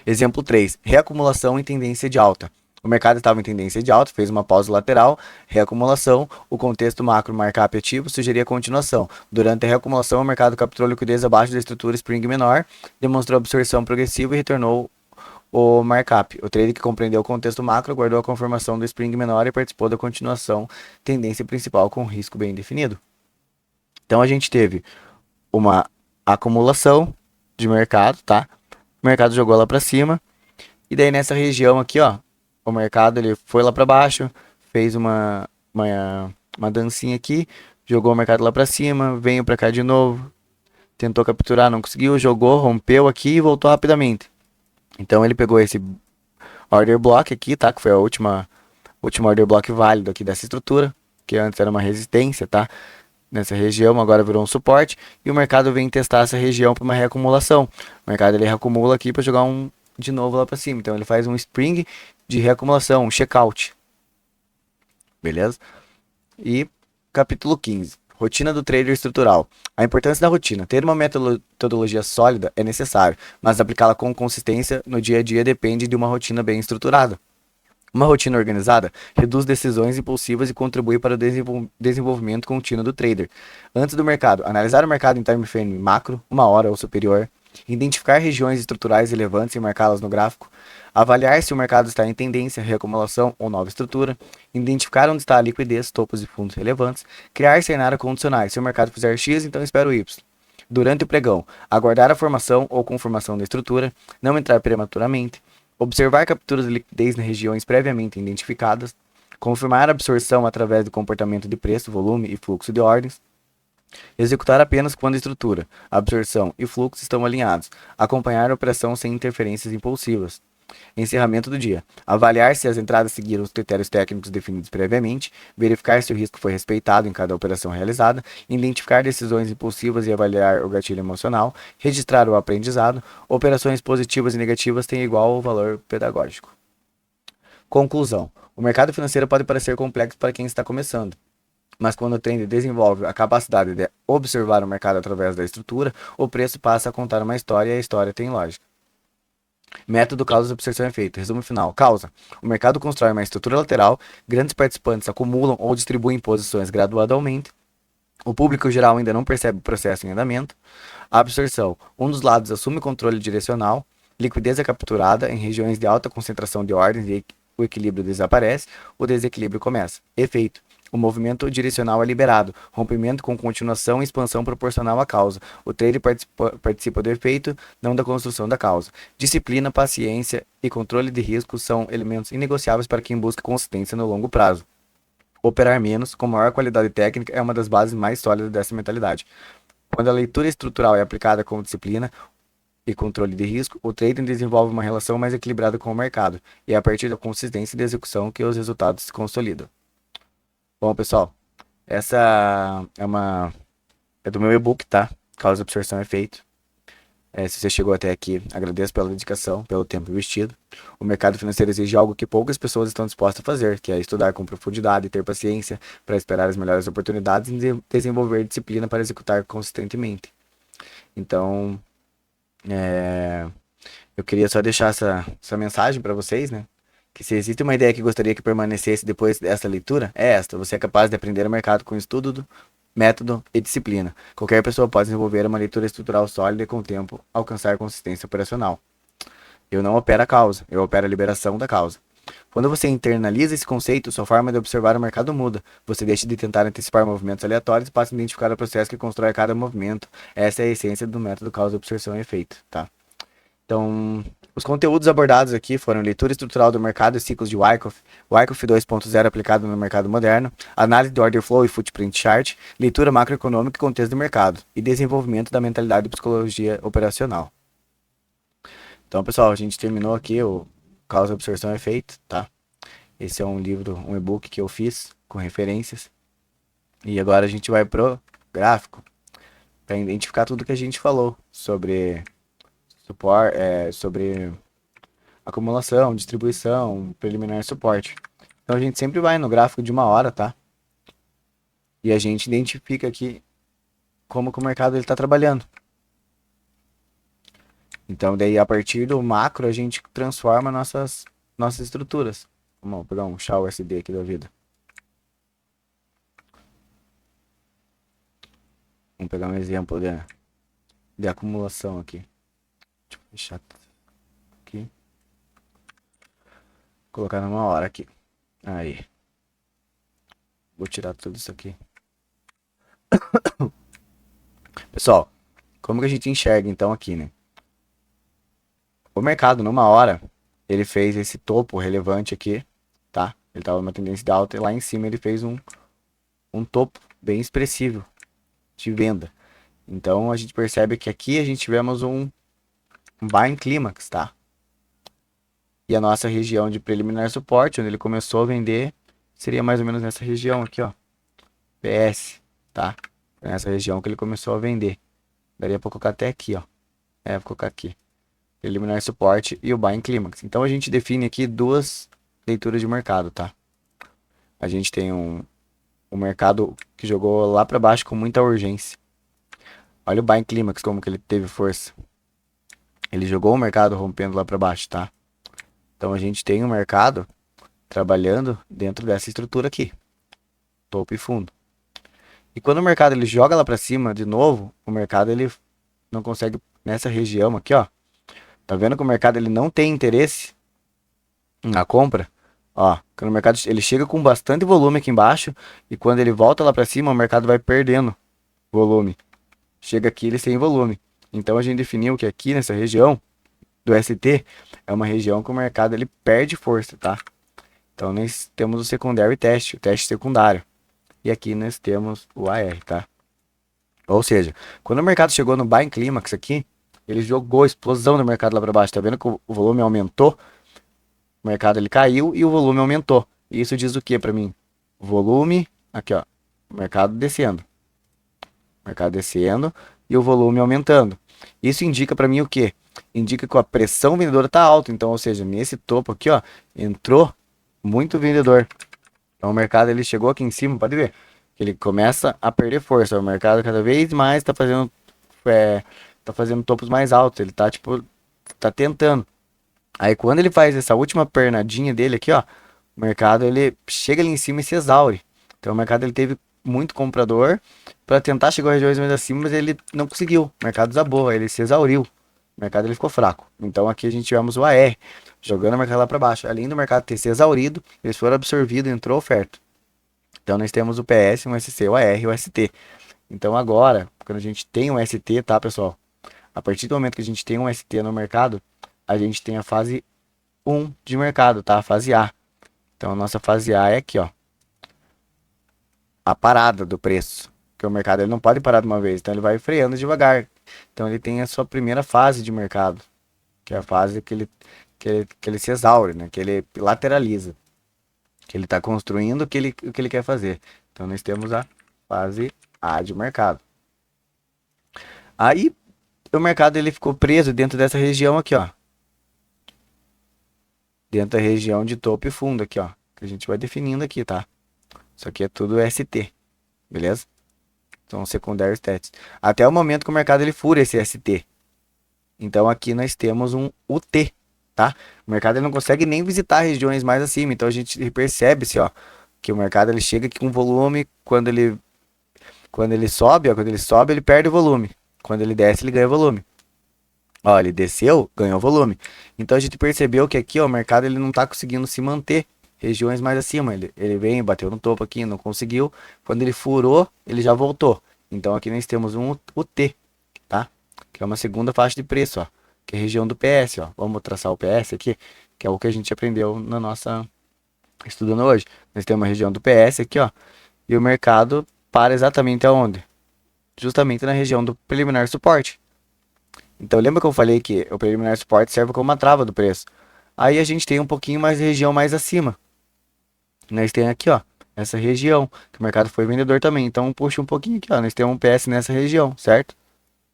Speaker 1: Exemplo 3, reacumulação em tendência de alta. O mercado estava em tendência de alta, fez uma pausa lateral, reacumulação, o contexto macro markup ativo sugeria continuação. Durante a reacumulação, o mercado capturou liquidez abaixo da estrutura Spring menor, demonstrou absorção progressiva e retornou o markup. O trader que compreendeu o contexto macro guardou a confirmação do Spring menor e participou da continuação, tendência principal com risco bem definido. Então a gente teve uma acumulação de mercado, tá? O mercado jogou lá para cima. E daí nessa região aqui, ó, o mercado ele foi lá para baixo, fez uma dancinha aqui, jogou o mercado lá para cima, veio para cá de novo, tentou capturar, não conseguiu, jogou, rompeu aqui e voltou rapidamente. Então ele pegou esse order block aqui, tá? Que foi a última order block válido aqui dessa estrutura, que antes era uma resistência, tá? Nessa região, agora virou um suporte, e o mercado vem testar essa região para uma reacumulação. O mercado ele reacumula aqui para jogar de novo lá para cima. Então ele faz um spring de reacumulação, um checkout. Beleza? E capítulo 15. Rotina do trader estrutural. A importância da rotina. Ter uma metodologia sólida é necessário, mas aplicá-la com consistência no dia a dia depende de uma rotina bem estruturada. Uma rotina organizada reduz decisões impulsivas e contribui para o desenvolvimento contínuo do trader. Antes do mercado, analisar o mercado em time frame macro, 1 hora ou superior, identificar regiões estruturais relevantes e marcá-las no gráfico, avaliar se o mercado está em tendência, reacumulação ou nova estrutura, identificar onde está a liquidez, topos e fundos relevantes, criar cenários condicionais. Se o mercado fizer X, então espera o Y. Durante o pregão, aguardar a formação ou conformação da estrutura, não entrar prematuramente, observar capturas de liquidez nas regiões previamente identificadas, confirmar a absorção através do comportamento de preço, volume e fluxo de ordens, executar apenas quando a estrutura, absorção e fluxo estão alinhados, acompanhar a operação sem interferências impulsivas. Encerramento do dia. Avaliar se as entradas seguiram os critérios técnicos definidos previamente, verificar se o risco foi respeitado em cada operação realizada, identificar decisões impulsivas e avaliar o gatilho emocional, registrar o aprendizado. Operações positivas e negativas têm igual valor pedagógico. Conclusão. O mercado financeiro pode parecer complexo para quem está começando, mas quando o trader desenvolve a capacidade de observar o mercado através da estrutura, o preço passa a contar uma história e a história tem lógica. Método causa, absorção e efeito. Resumo final. Causa. O mercado constrói uma estrutura lateral, grandes participantes acumulam ou distribuem posições gradualmente, o público geral ainda não percebe o processo em andamento. A absorção. Um dos lados assume controle direcional, liquidez é capturada em regiões de alta concentração de ordens e o equilíbrio desaparece, o desequilíbrio começa. Efeito. O movimento direcional é liberado, rompimento com continuação e expansão proporcional à causa. O trader participa do efeito, não da construção da causa. Disciplina, paciência e controle de risco são elementos inegociáveis para quem busca consistência no longo prazo. Operar menos, com maior qualidade técnica, é uma das bases mais sólidas dessa mentalidade. Quando a leitura estrutural é aplicada com disciplina e controle de risco, o trading desenvolve uma relação mais equilibrada com o mercado, e é a partir da consistência de execução que os resultados se consolidam. Bom, pessoal, essa é do meu e-book, tá? Causa, absorção e efeito. Se você chegou até aqui, agradeço pela dedicação, pelo tempo investido. O mercado financeiro exige algo que poucas pessoas estão dispostas a fazer, que é estudar com profundidade e ter paciência para esperar as melhores oportunidades e desenvolver disciplina para executar consistentemente. Então, eu queria só deixar essa mensagem para vocês, né? Que se existe uma ideia que gostaria que permanecesse depois dessa leitura, é esta: você é capaz de aprender o mercado com estudo, método e disciplina. Qualquer pessoa pode desenvolver uma leitura estrutural sólida e, com o tempo, alcançar consistência operacional. Eu não opero a causa, eu opero a liberação da causa. Quando você internaliza esse conceito, sua forma de observar o mercado muda. Você deixa de tentar antecipar movimentos aleatórios e passa a identificar o processo que constrói cada movimento. Essa é a essência do método causa, absorção e efeito, tá? Então, os conteúdos abordados aqui foram leitura estrutural do mercado e ciclos de Wyckoff, Wyckoff 2.0 aplicado no mercado moderno, análise do order flow e footprint chart, leitura macroeconômica e contexto do mercado, e desenvolvimento da mentalidade e psicologia operacional. Então, pessoal, a gente terminou aqui o Causa, Absorção e Efeito, tá? Esse é um livro, um e-book que eu fiz com referências. E agora a gente vai pro gráfico para identificar tudo que a gente falou sobre suporte, sobre acumulação, distribuição, preliminar, suporte. Então a gente sempre vai no gráfico de 1 hora, tá? E a gente identifica aqui como que o mercado está trabalhando. Então daí a partir do macro a gente transforma nossas estruturas. Vamos pegar um SHA USD aqui da vida. Vamos pegar um exemplo de acumulação aqui. Deixa eu fechar aqui. Colocar numa hora aqui. Aí. Vou tirar tudo isso aqui. Pessoal, como que a gente enxerga então aqui, né? O mercado numa hora, ele fez esse topo relevante aqui, tá? Ele tava numa tendência de alta e lá em cima ele fez um topo bem expressivo de venda. Então a gente percebe que aqui a gente tivemos um buying clímax, tá? E a nossa região de preliminar suporte, onde ele começou a vender, seria mais ou menos nessa região aqui, ó. PS, tá? Nessa região que ele começou a vender. Daria pra colocar até aqui, ó. Vou colocar aqui. Preliminar suporte e o buying clímax. Então a gente define aqui duas leituras de mercado, tá? A gente tem um mercado que jogou lá pra baixo com muita urgência. Olha o buying clímax, como que ele teve força. Ele jogou o mercado rompendo lá pra baixo, tá? Então a gente tem um mercado trabalhando dentro dessa estrutura aqui. Topo e fundo. E quando o mercado ele joga lá pra cima de novo, o mercado ele não consegue nessa região aqui, ó. Tá vendo que o mercado ele não tem interesse na compra? Ó, quando o mercado ele chega com bastante volume aqui embaixo e quando ele volta lá pra cima, o mercado vai perdendo volume. Chega aqui ele sem volume. Então a gente definiu que aqui nessa região do ST é uma região que o mercado ele perde força, tá? Então nós temos o secundário teste, o teste secundário. E aqui nós temos o AR, tá? Ou seja, quando o mercado chegou no buying clímax aqui, ele jogou explosão no mercado lá para baixo. Tá vendo que o volume aumentou? O mercado ele caiu e o volume aumentou. E isso diz o que para mim? Volume, aqui ó, mercado descendo. Mercado descendo e o volume aumentando. Isso indica para mim o quê? Indica que a pressão vendedora tá alta. Então, ou seja, nesse topo aqui, ó, entrou muito vendedor. Então o mercado ele chegou aqui em cima, pode ver, que ele começa a perder força. O mercado cada vez mais tá fazendo topos mais altos. Ele tá tipo, tá tentando. Aí quando ele faz essa última pernadinha dele aqui, ó, o mercado ele chega ali em cima e se exaure. Então o mercado ele teve muito comprador para tentar chegar às regiões mais acima, mas ele não conseguiu. O mercado desabou, ele se exauriu. O mercado ele ficou fraco. Então aqui a gente tivemos o AR jogando o mercado lá para baixo. Além do mercado ter se exaurido, eles foram absorvidos, entrou oferta. Então nós temos o PS, o SC, o AR e o ST. Então agora, quando a gente tem um ST, tá, pessoal? A partir do momento que a gente tem um ST no mercado, a gente tem a fase 1 de mercado, tá? A fase A. Então a nossa fase A é aqui, ó. a parada do preço. Porque o mercado ele não pode parar de uma vez, então ele vai freando devagar. Então ele tem a sua primeira fase de mercado, que é a fase que ele se exaure, né? Que ele lateraliza, que ele está construindo o que ele quer fazer. Então nós temos a fase A de mercado. Aí o mercado ele ficou preso dentro dessa região aqui, ó. Dentro da região de topo e fundo aqui, ó. Que a gente vai definindo aqui, tá? Isso aqui é tudo ST, beleza? São secundários stats. Até o momento que o mercado ele fura esse ST. Então aqui nós temos um UT, tá? O mercado ele não consegue nem visitar regiões mais acima. Então a gente percebe-se, ó, que o mercado ele chega aqui com volume quando ele sobe, ó, quando ele sobe ele perde volume. Quando ele desce ele ganha volume. Ó, ele desceu, ganhou volume. Então a gente percebeu que aqui, ó, o mercado ele não tá conseguindo se manter regiões mais acima. Ele vem, bateu no topo aqui, não conseguiu. Quando ele furou, ele já voltou. Então aqui nós temos um UT, tá? Que é uma segunda faixa de preço, ó. Que é a região do PS, ó. Vamos traçar o PS aqui, que é o que a gente aprendeu na nossa estudando hoje. Nós temos uma região do PS aqui, ó. E o mercado para exatamente aonde? Justamente na região do preliminar suporte. Então lembra que eu falei que o preliminar suporte serve como uma trava do preço. Aí a gente tem um pouquinho mais de região mais acima. Nós temos aqui, ó, essa região, que o mercado foi vendedor também. Então puxa um pouquinho aqui, ó. Nós temos um PS nessa região, certo?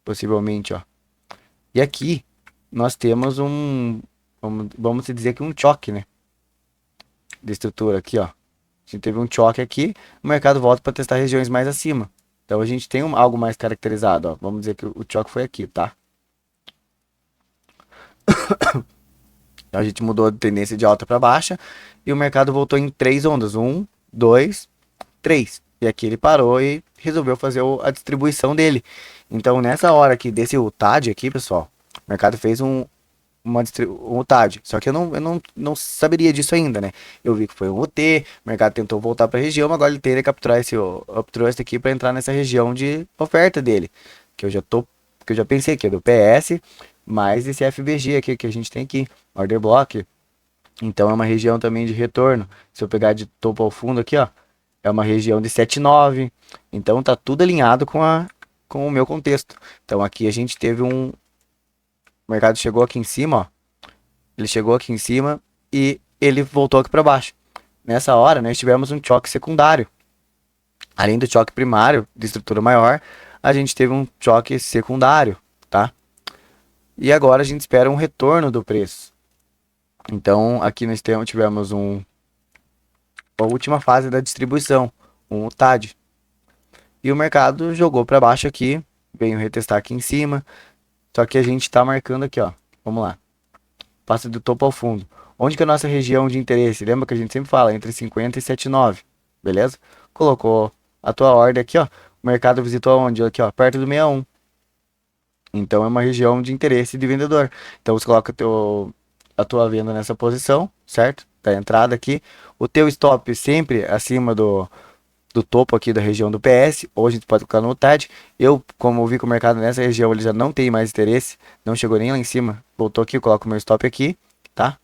Speaker 1: Possivelmente, ó. E aqui nós temos vamos dizer que um choque, né? De estrutura aqui, ó. A gente teve um choque aqui, o mercado volta para testar regiões mais acima. Então a gente tem algo mais caracterizado, ó. Vamos dizer que o choque foi aqui, tá? Então a gente mudou a tendência de alta para baixa e o mercado voltou em três ondas. Um, dois, três. E aqui ele parou e resolveu fazer a distribuição dele. Então nessa hora aqui desse UTAD aqui, pessoal, o mercado fez um UTAD. Só que eu não saberia disso ainda, né? Eu vi que foi um UT, o mercado tentou voltar para a região, mas agora ele teria que capturar esse uptrust aqui para entrar nessa região de oferta dele. Que eu já pensei que é do PS, mais esse FBG aqui que a gente tem aqui, Order Block. Então é uma região também de retorno. Se eu pegar de topo ao fundo aqui, ó, é uma região de 7,9. Então tá tudo alinhado com o meu contexto. Então aqui a gente teve o mercado chegou aqui em cima, ó. Ele chegou aqui em cima e ele voltou aqui para baixo. Nessa hora, nós tivemos um choque secundário. Além do choque primário de estrutura maior, a gente teve um choque secundário, tá? E agora a gente espera um retorno do preço. Então, aqui nós tivemos a última fase da distribuição, um TAD. E o mercado jogou para baixo aqui, veio retestar aqui em cima. Só que a gente está marcando aqui, ó. Vamos lá. Passa do topo ao fundo. Onde que é a nossa região de interesse? Lembra que a gente sempre fala, entre 50 e 7,9. Beleza? Colocou a tua ordem aqui, ó. O mercado visitou aonde? Aqui, ó, perto do 61. Então é uma região de interesse de vendedor. Então você coloca a tua venda nessa posição, certo? Da entrada aqui. O teu stop sempre acima do topo aqui da região do PS. Ou a gente pode colocar no TAD. Eu, como eu vi que o mercado nessa região ele já não tem mais interesse, não chegou nem lá em cima. Voltou aqui, eu coloco o meu stop aqui, tá?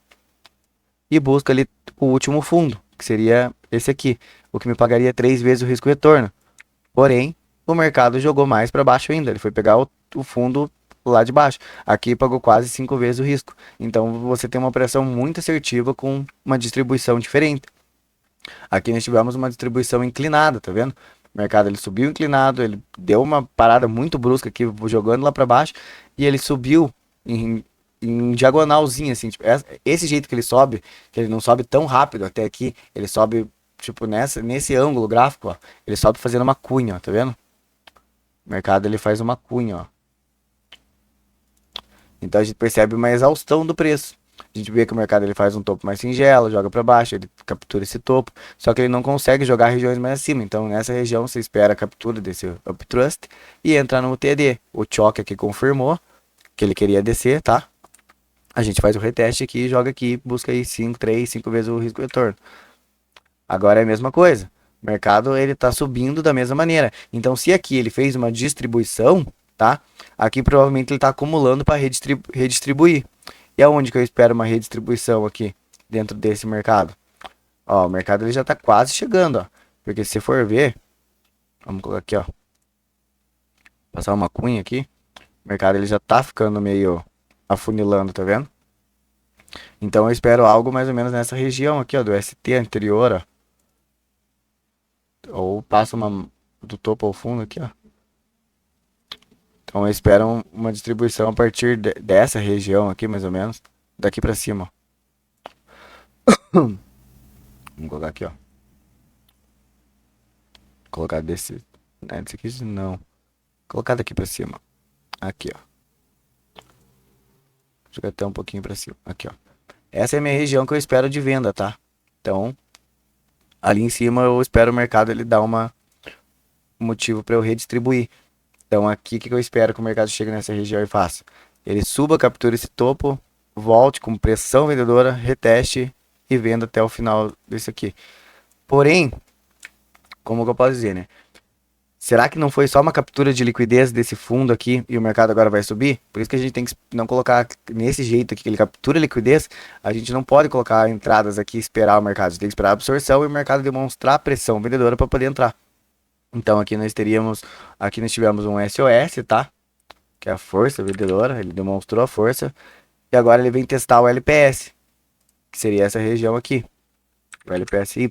Speaker 1: E busco ali o último fundo, que seria esse aqui. O que me pagaria 3 vezes o risco retorno. Porém, o mercado jogou mais para baixo ainda. Ele foi pegar o fundo lá de baixo. Aqui pagou quase 5 vezes o risco. Então você tem uma operação muito assertiva com uma distribuição diferente. Aqui nós tivemos uma distribuição inclinada, tá vendo? O mercado ele subiu inclinado, ele deu uma parada muito brusca aqui, jogando lá para baixo, e ele subiu em diagonalzinha, assim, tipo, esse jeito que ele sobe, que ele não sobe tão rápido até aqui, ele sobe, tipo, nesse ângulo gráfico, ó, ele sobe fazendo uma cunha, ó, tá vendo? O mercado ele faz uma cunha, ó. Então a gente percebe uma exaustão do preço. A gente vê que o mercado ele faz um topo mais singelo, joga para baixo, ele captura esse topo, só que ele não consegue jogar regiões mais acima. Então nessa região você espera a captura desse uptrust e entra no TD. O choque aqui confirmou que ele queria descer, tá? A gente faz o reteste aqui, joga aqui, busca aí 5 vezes o risco retorno. Agora é a mesma coisa. O mercado ele tá subindo da mesma maneira. Então se aqui ele fez uma distribuição, tá? Aqui provavelmente ele está acumulando para redistribuir. E aonde que eu espero uma redistribuição aqui dentro desse mercado? Ó, o mercado ele já está quase chegando, ó. Porque se for ver, Vamos colocar aqui, ó. Passar uma cunha aqui. O mercado ele já tá ficando meio afunilando, tá vendo? Então eu espero algo mais ou menos nessa região aqui, ó, do ST anterior, ó. Ou passa uma do topo ao fundo aqui, ó. Então eu espero uma distribuição a partir dessa região aqui, mais ou menos. Daqui pra cima, ó. Vamos colocar aqui, ó. Colocar desse... Né, desse aqui não. Colocar daqui pra cima. Aqui, ó. Jogar até um pouquinho pra cima. Aqui, ó. Essa é a minha região que eu espero de venda, tá? Então, ali em cima eu espero o mercado ele dar um motivo para eu redistribuir. Então aqui o que eu espero que o mercado chegue nessa região e faça? Ele suba, capture esse topo, volte com pressão vendedora, reteste e venda até o final desse aqui. Porém, como que eu posso dizer, né? Será que não foi só uma captura de liquidez desse fundo aqui e o mercado agora vai subir? Por isso que a gente tem que não colocar nesse jeito aqui que ele captura liquidez. A gente não pode colocar entradas aqui e esperar o mercado. A gente tem que esperar a absorção e o mercado demonstrar pressão vendedora para poder entrar. Então aqui nós tivemos um SOS, tá? Que é a força vendedora, ele demonstrou a força. E agora ele vem testar o LPS, que seria essa região aqui. O LPSY,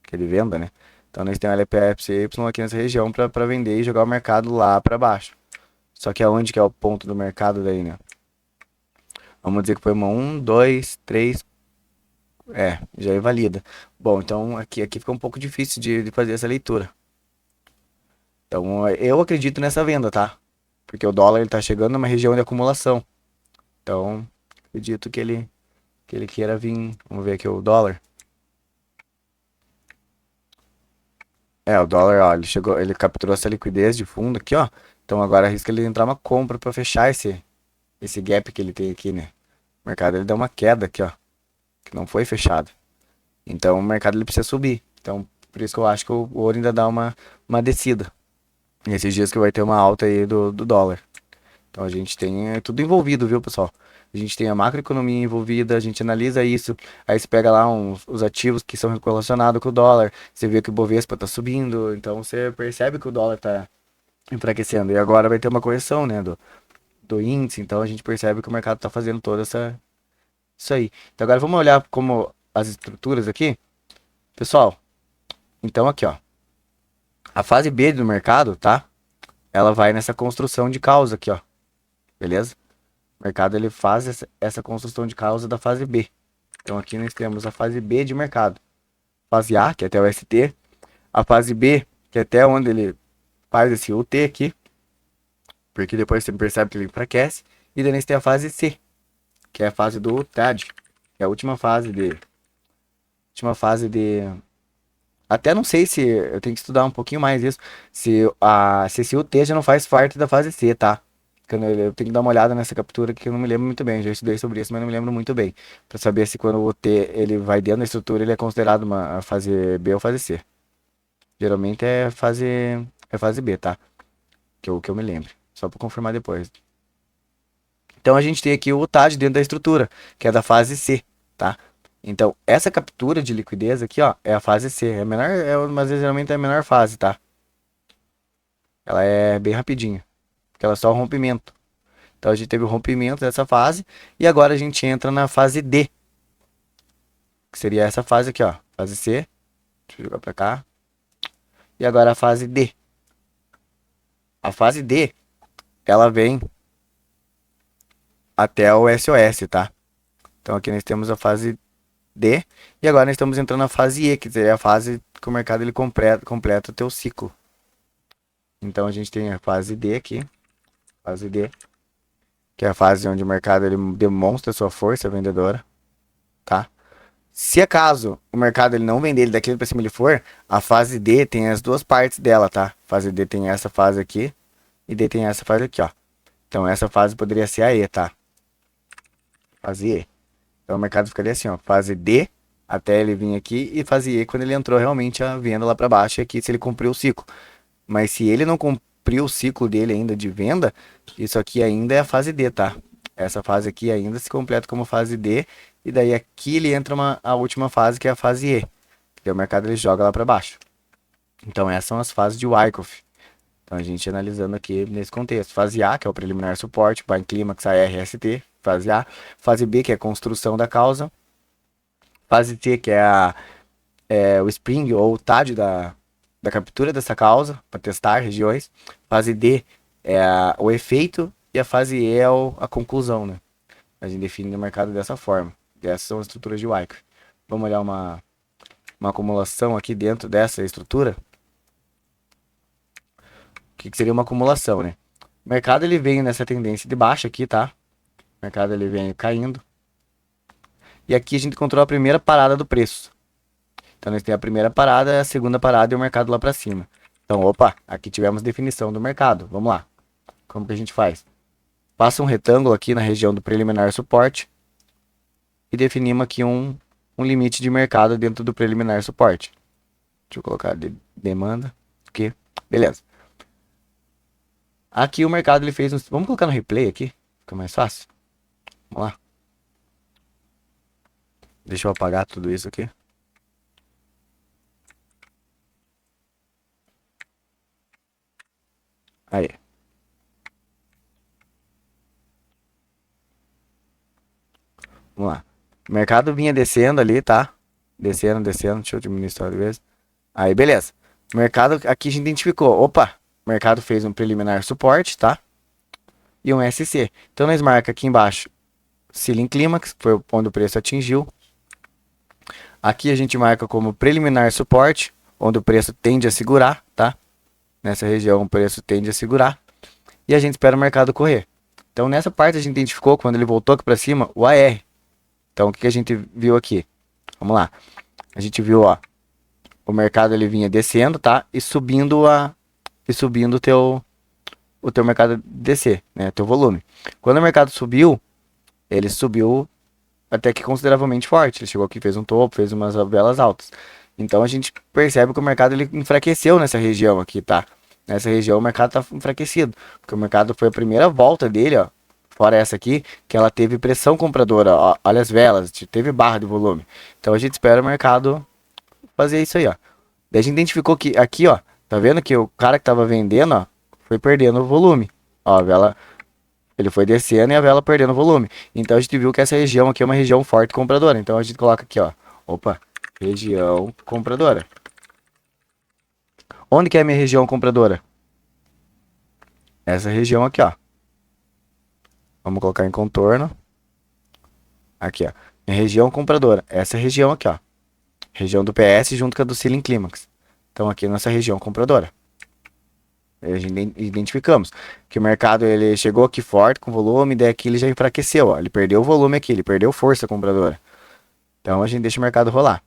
Speaker 1: que ele venda, né? Então nós temos o LPSY aqui nessa região para vender e jogar o mercado lá para baixo. Só que aonde que é o ponto do mercado daí, né? Vamos dizer que foi uma 1, 2, 3. Já invalida. Bom, então aqui fica um pouco difícil de fazer essa leitura. Então eu acredito nessa venda, tá? Porque o dólar ele tá chegando numa região de acumulação. Então acredito que ele queira vir. Vamos ver aqui o dólar. O dólar, ó, ele capturou essa liquidez de fundo aqui, ó. Então agora arrisca ele entrar uma compra para fechar esse gap que ele tem aqui, né? O mercado ele deu uma queda aqui, ó, que não foi fechado. Então o mercado ele precisa subir. Então por isso que eu acho que o ouro ainda dá uma descida. Nesses dias que vai ter uma alta aí do dólar. Então a gente tem tudo envolvido, viu, pessoal? A gente tem a macroeconomia envolvida, a gente analisa isso, aí você pega lá os ativos que são relacionados com o dólar, você vê que o Bovespa tá subindo, então você percebe que o dólar tá enfraquecendo. E agora vai ter uma correção, né, do índice, então a gente percebe que o mercado tá fazendo isso aí. Então agora vamos olhar como as estruturas aqui. Pessoal, então aqui, ó. A fase B do mercado, tá? Ela vai nessa construção de causa aqui, ó. Beleza? O mercado ele faz essa construção de causa da fase B. Então aqui nós temos a fase B de mercado. Fase A, que é até o ST. A fase B, que é até onde ele faz esse UT aqui. Porque depois você percebe que ele enfraquece. E daí nós temos a fase C, que é a fase do TAD. Que é a última fase de... Até não sei se... Eu tenho que estudar um pouquinho mais isso. Se esse UT já não faz parte da fase C, tá? Eu tenho que dar uma olhada nessa captura que eu não me lembro muito bem. Já estudei sobre isso, mas não me lembro muito bem. Pra saber se quando o T ele vai dentro da estrutura, ele é considerado uma fase B ou fase C. Geralmente é fase B, tá? Que eu me lembro. Só pra confirmar depois. Então a gente tem aqui o TAD dentro da estrutura, que é da fase C, tá? Então essa captura de liquidez aqui, ó, é a fase C. É a menor, mas geralmente é a menor fase, tá? Ela é bem rapidinha. Porque ela é só o rompimento. Então a gente teve o rompimento dessa fase. E agora a gente entra na fase D. Que seria essa fase aqui, ó. Fase C. Deixa eu jogar pra cá. E agora a fase D. A fase D, ela vem até o SOS, tá? Então aqui nós temos a fase D. E agora nós estamos entrando na fase E, que seria a fase que o mercado ele completa o teu ciclo. Então a gente tem a fase D aqui. Fase D. Que é a fase onde o mercado ele demonstra sua força vendedora, tá? Se acaso o mercado ele não vender ele daquele para cima ele for, a fase D tem as duas partes dela, tá? Fase D tem essa fase aqui e D tem essa fase aqui, ó. Então essa fase poderia ser a E, tá? Fase E. Então o mercado ficaria assim, ó, fase D até ele vir aqui e fase E quando ele entrou realmente a venda lá para baixo e aqui se ele cumpriu o ciclo. Mas se ele não cumpriu o ciclo dele ainda de venda, isso aqui ainda é a fase D, tá? Essa fase aqui ainda se completa como fase D. E daí aqui ele entra a última fase, que é a fase E. E o mercado ele joga lá para baixo. Então essas são as fases de Wyckoff. Então a gente analisando aqui nesse contexto. Fase A, que é o preliminar suporte, Bind Clímax, ARST. Fase A. Fase B, que é a construção da causa. Fase C, que é o spring ou o TAD da captura dessa causa, para testar regiões. Fase D é o efeito. E a fase E é a conclusão, né? A gente define o mercado dessa forma. E essas são as estruturas de Wyckoff. Vamos olhar uma acumulação aqui dentro dessa estrutura. O que seria uma acumulação, né? O mercado ele vem nessa tendência de baixa aqui, tá? O mercado ele vem caindo. E aqui a gente encontrou a primeira parada do preço. Então nós temos a primeira parada, a segunda parada e o mercado lá para cima. Então, opa, aqui tivemos definição do mercado. Vamos lá. Como que a gente faz? Passa um retângulo aqui na região do preliminar suporte e definimos aqui um limite de mercado dentro do preliminar suporte. Deixa eu colocar demanda aqui. Beleza. Aqui o mercado ele fez um... Vamos colocar no replay aqui, fica mais fácil. Vamos lá. Deixa eu apagar tudo isso aqui. Aí. Vamos lá. O mercado vinha descendo ali, tá? Descendo, descendo. Deixa eu diminuir isso de vez. Aí, beleza. O mercado aqui a gente identificou. Opa, o mercado fez um preliminar suporte, tá? E um SC. Então nós marca aqui embaixo Ceiling Climax, que foi onde o preço atingiu. Aqui a gente marca como preliminar suporte, onde o preço tende a segurar, tá? Nessa região o preço tende a segurar. E a gente espera o mercado correr. Então nessa parte a gente identificou, quando ele voltou aqui para cima, o AR. Então o que a gente viu aqui? Vamos lá. A gente viu, ó, o mercado ele vinha descendo, tá? E subindo o teu mercado descer, né? Teu volume. Quando o mercado subiu, ele subiu até que consideravelmente forte. Ele chegou aqui, fez um topo, fez umas velas altas. Então a gente percebe que o mercado ele enfraqueceu nessa região aqui, tá? Nessa região o mercado tá enfraquecido, porque o mercado foi a primeira volta dele, ó. Fora essa aqui, que ela teve pressão compradora, ó, olha as velas, teve barra de volume. Então a gente espera o mercado fazer isso aí, ó. Daí a gente identificou que aqui, ó, tá vendo que o cara que tava vendendo, ó, foi perdendo o volume. Ó, a vela, ele foi descendo e a vela perdendo volume. Então a gente viu que essa região aqui é uma região forte compradora. Então a gente coloca aqui, ó, opa, região compradora. Onde que é a minha região compradora? Essa região aqui, ó. Vamos colocar em contorno. Aqui, ó. Minha região compradora. Essa região aqui, ó. Região do PS junto com a do Ceiling Climax. Então aqui é nossa região compradora. A gente identificamos que o mercado ele chegou aqui forte com volume, daí aqui ele já enfraqueceu, ó. Ele perdeu o volume aqui, ele perdeu força compradora. Então a gente deixa o mercado rolar.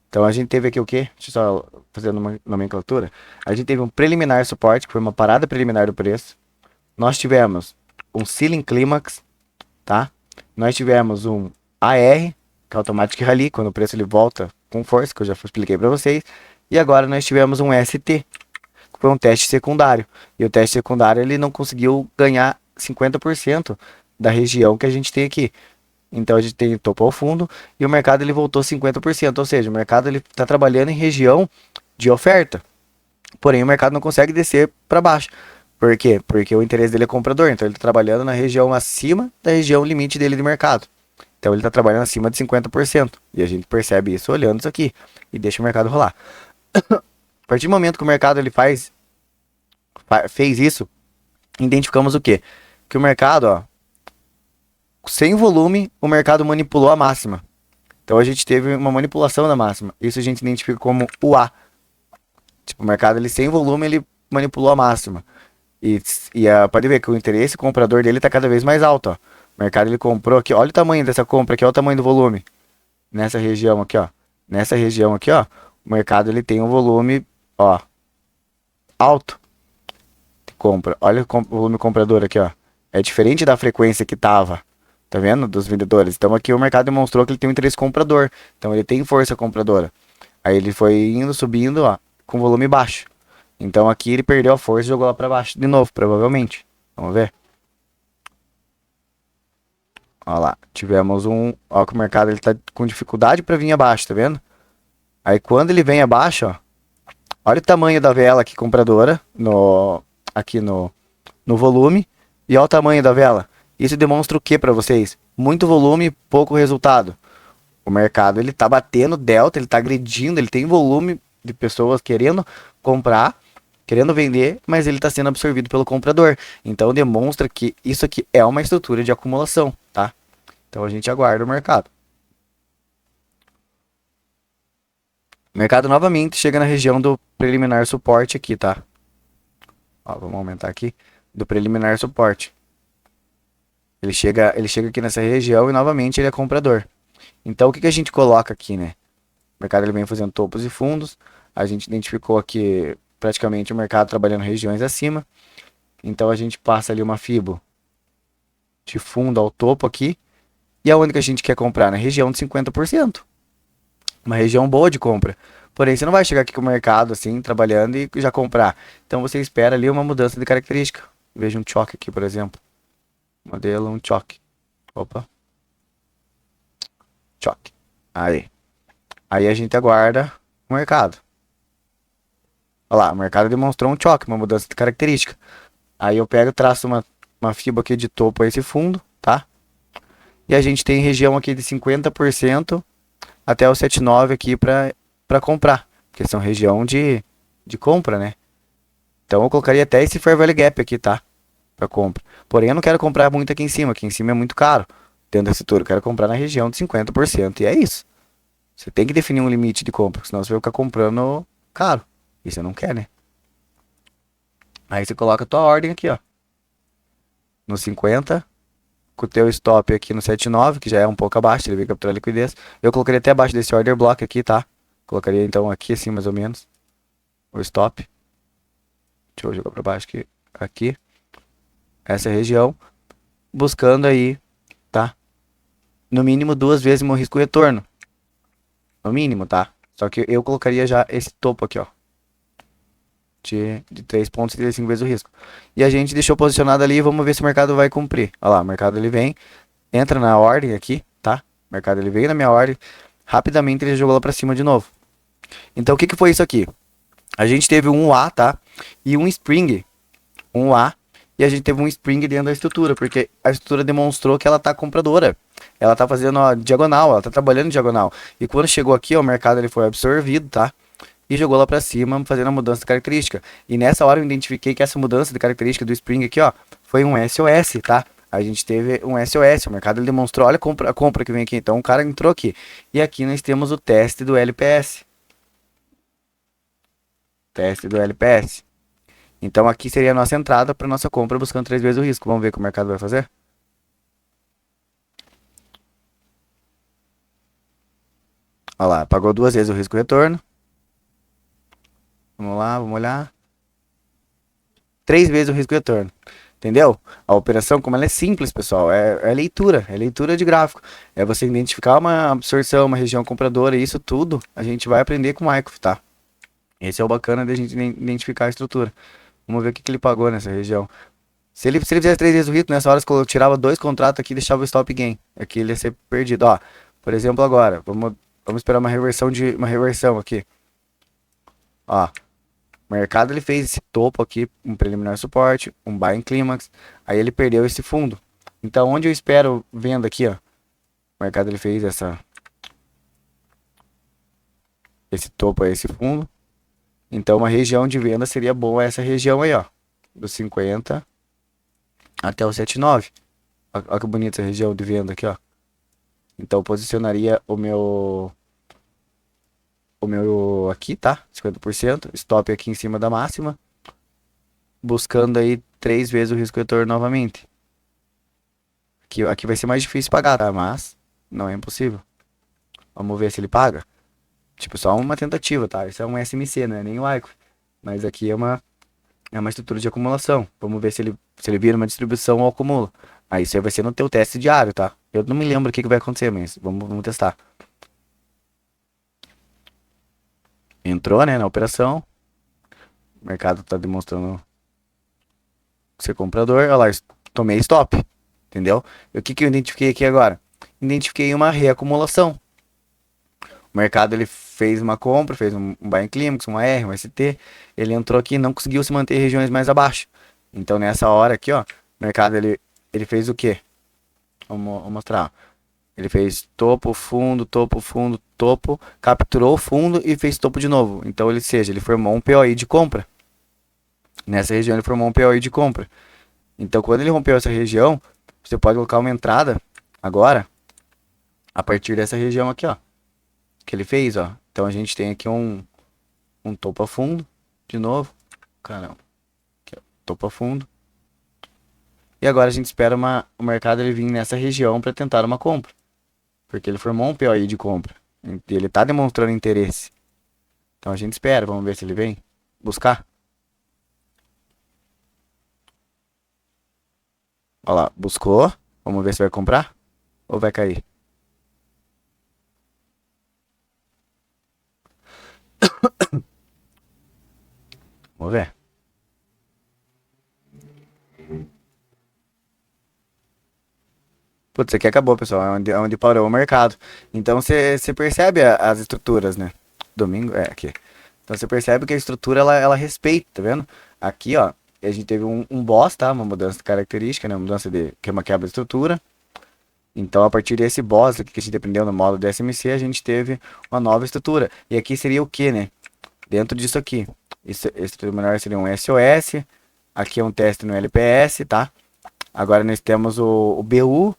Speaker 1: Então a gente teve aqui o quê? Deixa eu só fazer uma nomenclatura. A gente teve um preliminar suporte, que foi uma parada preliminar do preço. Nós tivemos um Ceiling Climax, tá? Nós tivemos um AR, que é Automatic Rally, quando o preço ele volta com força, que eu já expliquei para vocês. E agora nós tivemos um ST, que foi um teste secundário. E o teste secundário ele não conseguiu ganhar 50% da região que a gente tem aqui. Então a gente tem topo ao fundo e o mercado ele voltou 50%, ou seja, o mercado ele está trabalhando em região de oferta. Porém o mercado não consegue descer para baixo. Por quê? Porque o interesse dele é comprador, então ele está trabalhando na região acima da região limite dele de mercado. Então ele está trabalhando acima de 50%. E a gente percebe isso olhando isso aqui e deixa o mercado rolar. A partir do momento que o mercado ele fez isso, identificamos o quê? Que o mercado, ó, sem volume, o mercado manipulou a máxima. Então a gente teve uma manipulação da máxima. Isso a gente identifica como o A. Tipo, o mercado ele sem volume, ele manipulou a máxima. Pode ver que o interesse comprador dele está cada vez mais alto. Ó. O mercado ele comprou aqui, olha o tamanho dessa compra aqui, olha o tamanho do volume. Nessa região aqui, ó. Nessa região aqui, ó, o mercado ele tem um volume, ó, alto de compra. Olha o volume comprador aqui, ó. É diferente da frequência que tava. Tá vendo? Dos vendedores. Então aqui o mercado demonstrou que ele tem um interesse comprador. Então ele tem força compradora. Aí ele foi indo, subindo, ó, com volume baixo. Então aqui ele perdeu a força e jogou lá pra baixo de novo, provavelmente. Vamos ver. Ó lá, tivemos ó que o mercado ele tá com dificuldade para vir abaixo, tá vendo? Aí quando ele vem abaixo, ó, Olha o tamanho da vela aqui compradora aqui no volume e olha o tamanho da vela. Isso demonstra o que para vocês? Muito volume, pouco resultado. O mercado ele tá batendo delta, ele tá agredindo, ele tem volume de pessoas querendo comprar, querendo vender, mas ele está sendo absorvido pelo comprador. Então demonstra que isso aqui é uma estrutura de acumulação, tá? Então a gente aguarda o mercado. O mercado novamente chega na região do preliminar suporte aqui, tá? Ó, vamos aumentar aqui. Do preliminar suporte. Ele chega aqui nessa região e novamente ele é comprador. Então o que a gente coloca aqui, né? O mercado ele vem fazendo topos e fundos. A gente identificou aqui praticamente o mercado trabalhando regiões acima. Então a gente passa ali uma fibo de fundo ao topo aqui. E aonde que a gente quer comprar? Na região de 50%. Uma região boa de compra. Porém, você não vai chegar aqui com o mercado assim, trabalhando e já comprar. Então você espera ali uma mudança de característica. Veja um choque aqui, por exemplo. Modelo, um choque. Opa. Choque. Aí. Aí a gente aguarda o mercado. Olha lá, o mercado demonstrou um choque, uma mudança de característica. Aí eu pego e traço uma fibra aqui de topo a esse fundo, tá? E a gente tem região aqui de 50% até o 79 aqui para comprar. Porque são região de compra, né? Então eu colocaria até esse Fair Value Gap aqui, tá? Para compra. Porém eu não quero comprar muito aqui em cima. Aqui em cima é muito caro. Dentro desse touro eu quero comprar na região de 50%. E é isso. Você tem que definir um limite de compra. Senão você vai ficar comprando caro. E você não quer, né? Aí você coloca a tua ordem aqui, ó. No 50. Com o teu stop aqui no 79, que já é um pouco abaixo, ele veio capturar a liquidez. Eu colocaria até abaixo desse order block aqui, tá? Colocaria então aqui assim, mais ou menos, o stop. Deixa eu jogar pra baixo aqui. Aqui. Essa região. Buscando aí, tá? No mínimo 2 vezes meu risco retorno. No mínimo, tá? Só que eu colocaria já esse topo aqui, ó. De 3,35 vezes o risco. E a gente deixou posicionado ali, vamos ver se o mercado vai cumprir. Olha lá, o mercado ele vem, entra na ordem aqui, tá? O mercado ele veio na minha ordem, rapidamente ele jogou lá pra cima de novo. Então o que foi isso aqui? A gente teve um A, tá? E um spring, um A, e a gente teve um spring dentro da estrutura, porque a estrutura demonstrou que ela tá compradora. Ela tá fazendo a diagonal, ela tá trabalhando diagonal. E quando chegou aqui, ó, o mercado ele foi absorvido, tá? E jogou lá pra cima, fazendo a mudança de característica. E nessa hora eu identifiquei que essa mudança de característica do Spring aqui, ó, foi um SOS, tá? A gente teve um SOS, o mercado ele demonstrou, olha a compra que vem aqui. Então o cara entrou aqui. E aqui nós temos o teste do LPS. Teste do LPS. Então aqui seria a nossa entrada para nossa compra buscando 3 vezes o risco. Vamos ver o que o mercado vai fazer? Olha lá, pagou 2 vezes o risco retorno. Vamos lá, vamos olhar. 3 vezes o risco retorno. Entendeu? A operação, como ela é simples, pessoal, é leitura de gráfico. É você identificar uma absorção, uma região compradora, e isso tudo a gente vai aprender com o Wyckoff, tá? Esse é o bacana da gente identificar a estrutura. Vamos ver o que ele pagou nessa região. Se ele fizesse 3 vezes o risco, nessa hora eu tirava 2 contratos aqui e deixava o stop gain. Aqui ele ia ser perdido. Ó, por exemplo, agora, vamos esperar uma reversão aqui. Ó, o mercado ele fez esse topo aqui, um preliminar suporte, um buy em clímax, aí ele perdeu esse fundo. Então, onde eu espero venda aqui, ó, o mercado ele fez esse topo aí, esse fundo. Então, uma região de venda seria boa essa região aí, ó, do 50 até o 79. Olha que bonita essa região de venda aqui, ó. Então, eu posicionaria o meu aqui, tá? 50%, stop aqui em cima da máxima, buscando aí 3 vezes o risco retorno novamente. Aqui vai ser mais difícil pagar, tá? Mas não é impossível. Vamos ver se ele paga. Tipo, só uma tentativa, tá? Isso é um SMC, não é nem o Wyckoff. Mas aqui é uma estrutura de acumulação. Vamos ver se ele vira uma distribuição ou acumula. Aí isso aí vai ser no teu teste diário, tá? Eu não me lembro o que vai acontecer, mas vamos testar. Entrou, né, na operação. O mercado tá demonstrando ser comprador. Olha lá, tomei stop. Entendeu? E o que eu identifiquei aqui agora? Identifiquei uma reacumulação. O mercado ele fez uma compra, fez um buy climax, um AR, um ST. Ele entrou aqui e não conseguiu se manter em regiões mais abaixo. Então nessa hora aqui, ó, o mercado ele fez o quê? Vou mostrar. Ele fez topo, fundo, topo, fundo, topo, capturou o fundo e fez topo de novo. Então ele formou um POI de compra. Nessa região ele formou um POI de compra. Então quando ele rompeu essa região, você pode colocar uma entrada agora a partir dessa região aqui, ó, que ele fez, ó. Então a gente tem aqui um topo a fundo, de novo. Caramba. Aqui, ó, topo a fundo. E agora a gente espera o mercado ele vir nessa região para tentar uma compra. Porque ele formou um POI de compra. E ele tá demonstrando interesse. Então a gente espera, vamos ver se ele vem buscar. Olha lá, buscou. Vamos ver se vai comprar ou vai cair. Vamos ver. Putz, aqui acabou, pessoal. É onde parou o mercado. Então você percebe as estruturas, né? Domingo, é aqui. Então você percebe que a estrutura ela respeita, tá vendo? Aqui, ó, a gente teve um boss, tá? Uma mudança de característica, né? Uma mudança que é uma quebra de estrutura. Então, a partir desse boss aqui que a gente aprendeu no módulo do SMC, a gente teve uma nova estrutura. E aqui seria o que, né? Dentro disso aqui. Estrutura menor seria um SOS. Aqui é um teste no LPS, tá? Agora nós temos o BU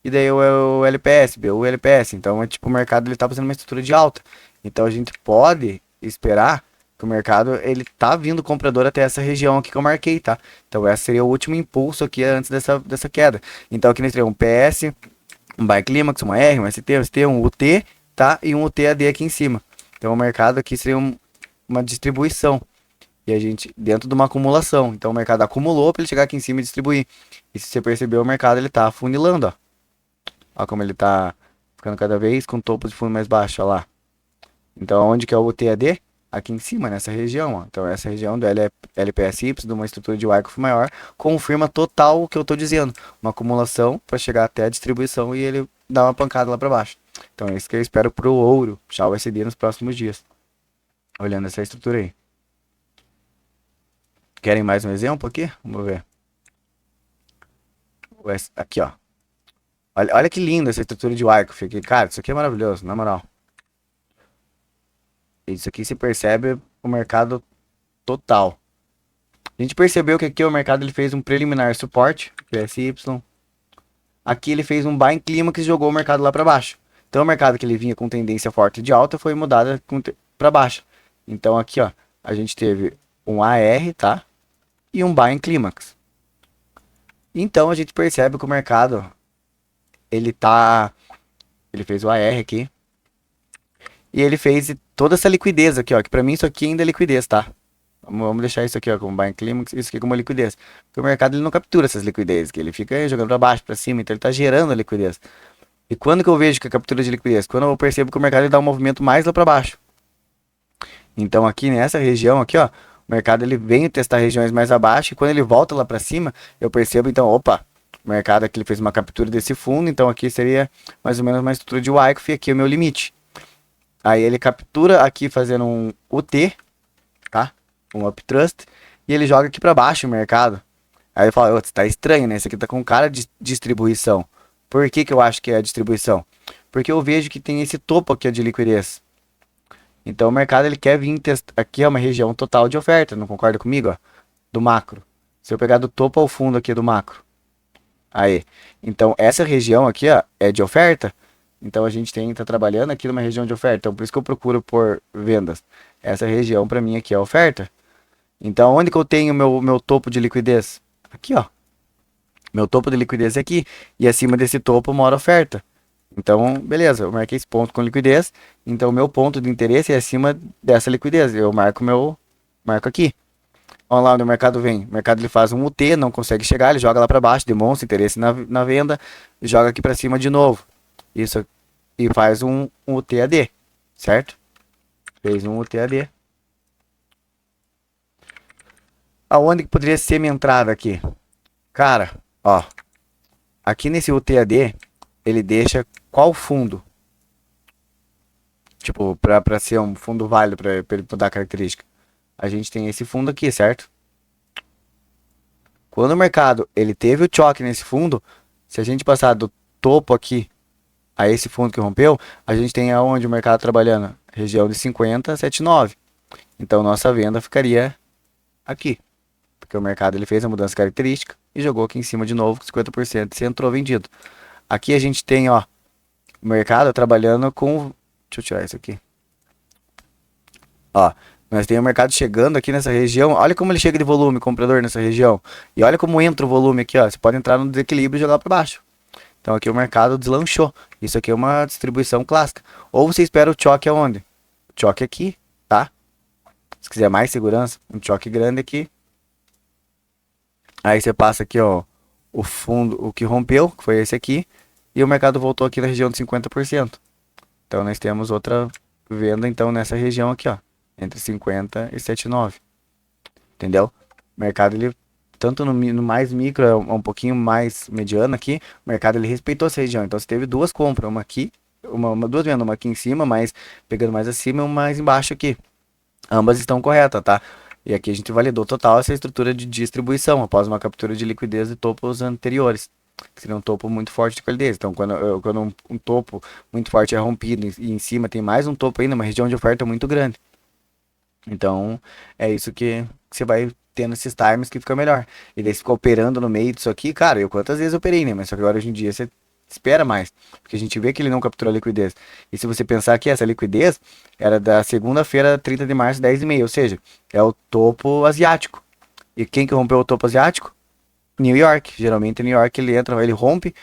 Speaker 1: e daí o LPS, BU e LPS. Então, é tipo, o mercado ele tá fazendo uma estrutura de alta. Então, a gente pode esperar que o mercado ele tá vindo comprador até essa região aqui que eu marquei, tá? Então, esse seria o último impulso aqui antes dessa queda. Então, aqui nós teríamos um PS, um buy climax, uma R, um ST, um ST, um UT, tá? E um UTAD aqui em cima. Então, o mercado aqui seria uma distribuição. E a gente, dentro de uma acumulação. Então, o mercado acumulou para ele chegar aqui em cima e distribuir. E se você percebeu, o mercado ele tá afunilando, ó. Ó como ele tá ficando cada vez com topo de fundo mais baixo, ó lá. Então, onde que é o UTAD? Aqui em cima, nessa região, ó. Então, essa região do LPSY, de uma estrutura de Wyckoff maior, confirma total o que eu tô dizendo. Uma acumulação para chegar até a distribuição e ele dar uma pancada lá para baixo. Então, é isso que eu espero pro ouro, já o SD nos próximos dias. Olhando essa estrutura aí. Querem mais um exemplo aqui? Vamos ver. Aqui, ó. Olha que linda essa estrutura de Wyckoff aqui. Cara, isso aqui é maravilhoso, na moral. Isso aqui se percebe o mercado total. A gente percebeu que aqui o mercado ele fez um preliminar suporte, PSY. Aqui ele fez um buy em clima que jogou o mercado lá para baixo. Então o mercado que ele vinha com tendência forte de alta foi mudada para baixo. Então aqui, ó, a gente teve um AR, tá? E um buy em clímax. Então a gente percebe que o mercado ele fez o AR aqui. E ele fez toda essa liquidez aqui, ó, que para mim isso aqui ainda é liquidez, tá? Vamos deixar isso aqui, ó, como buy climax, isso aqui como liquidez. Porque o mercado ele não captura essas liquidezes, que ele fica jogando para baixo, para cima, então ele tá gerando a liquidez. E quando que eu vejo que a captura de liquidez? Quando eu percebo que o mercado ele dá um movimento mais lá para baixo. Então aqui nessa região aqui, ó, o mercado ele vem testar regiões mais abaixo e quando ele volta lá para cima, eu percebo então, opa, o mercado aqui ele fez uma captura desse fundo, então aqui seria mais ou menos uma estrutura de Wyckoff e aqui é o meu limite. Aí ele captura aqui fazendo um UT, tá? Um uptrust, e ele joga aqui para baixo o mercado. Aí ele fala, tá estranho, né? Esse aqui tá com cara de distribuição. Por que que eu acho que é a distribuição? Porque eu vejo que tem esse topo aqui de liquidez. Então o mercado ele quer vir testar. Aqui é uma região total de oferta, não concorda comigo? Ó? Do macro. Se eu pegar do topo ao fundo aqui do macro. Aí. Então essa região aqui, ó, é de oferta. Então a gente tá trabalhando aqui numa região de oferta. Então por isso que eu procuro por vendas. Essa região para mim aqui é oferta. Então onde que eu tenho meu topo de liquidez? Aqui, ó. Meu topo de liquidez é aqui. E acima desse topo mora oferta. Então, beleza, eu marquei esse ponto com liquidez. Então, meu ponto de interesse é acima dessa liquidez. Eu marco aqui. Olha lá onde o mercado vem. O mercado ele faz um UT, não consegue chegar, ele joga lá para baixo, demonstra interesse na venda, joga aqui para cima de novo. Isso e faz um UTAD, certo? Fez um UTAD. Aonde que poderia ser minha entrada aqui? Cara, ó, aqui nesse UTAD, ele deixa qual fundo? Tipo, pra ser um fundo válido, pra ele mudar a característica. A gente tem esse fundo aqui, certo? Quando o mercado ele teve o choque nesse fundo, se a gente passar do topo aqui a esse fundo que rompeu, a gente tem aonde o mercado trabalhando? Região de 50, 79. Então nossa venda ficaria aqui. Porque o mercado ele fez a mudança característica e jogou aqui em cima de novo com 50% e você entrou vendido. Aqui a gente tem, ó, o mercado trabalhando com. Deixa eu tirar isso aqui. Ó, nós temos o mercado chegando aqui nessa região. Olha como ele chega de volume, comprador, nessa região. E olha como entra o volume aqui, ó. Você pode entrar no desequilíbrio e jogar para baixo. Então aqui o mercado deslanchou. Isso aqui é uma distribuição clássica. Ou você espera o choque aonde? O choque aqui, tá? Se quiser mais segurança, um choque grande aqui. Aí você passa aqui, ó, o fundo, o que rompeu, que foi esse aqui. E o mercado voltou aqui na região de 50%. Então nós temos outra venda então nessa região aqui, ó, entre 50 e 79. Entendeu? O mercado ele tanto no mais micro, é um pouquinho mais mediano aqui, o mercado ele respeitou essa região. Então você teve duas compras, uma aqui, duas vendas, uma aqui em cima, mas pegando mais acima e uma mais embaixo aqui. Ambas estão corretas, tá? E aqui a gente validou total essa estrutura de distribuição após uma captura de liquidez de topos anteriores, que seria um topo muito forte de liquidez. Então, quando um topo muito forte é rompido e em cima tem mais um topo ainda, uma região de oferta muito grande. Então, é isso que você vai tendo esses times que fica melhor. E daí você fica operando no meio disso aqui, cara, eu quantas vezes operei, né? Mas só que agora hoje em dia você espera mais, porque a gente vê que ele não capturou a liquidez. E se você pensar que essa liquidez era da segunda-feira, 30 de março, 10h30, ou seja, é o topo asiático. E quem que rompeu o topo asiático? New York. Geralmente New York ele entra, ele rompe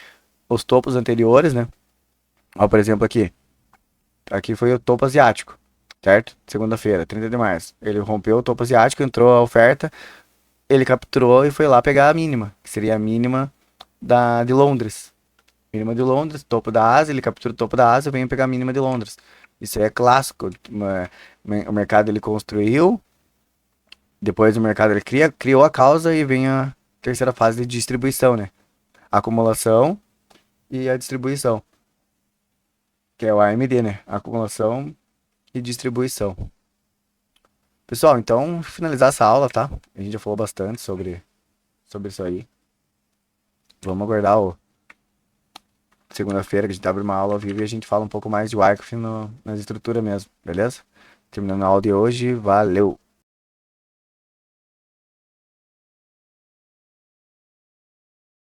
Speaker 1: os topos anteriores, né? Ó, por exemplo, aqui. Aqui foi o topo asiático, certo? Segunda-feira, 30 de março. Ele rompeu o topo asiático, entrou a oferta, ele capturou e foi lá pegar a mínima, que seria a mínima de Londres. Mínima de Londres, topo da Ásia, ele captura o topo da Ásia, vem pegar a mínima de Londres. Isso aí é clássico. O mercado ele construiu, depois o mercado ele criou a causa e vem a terceira fase de distribuição, né? Acumulação e a distribuição, que é o AMD, né? Acumulação e distribuição. Pessoal, então, finalizar essa aula, tá? A gente já falou bastante sobre isso aí. Vamos aguardar o segunda-feira que a gente abre uma aula ao vivo e a gente fala um pouco mais de Wyckoff nas estruturas mesmo, beleza? Terminando a aula de hoje, valeu!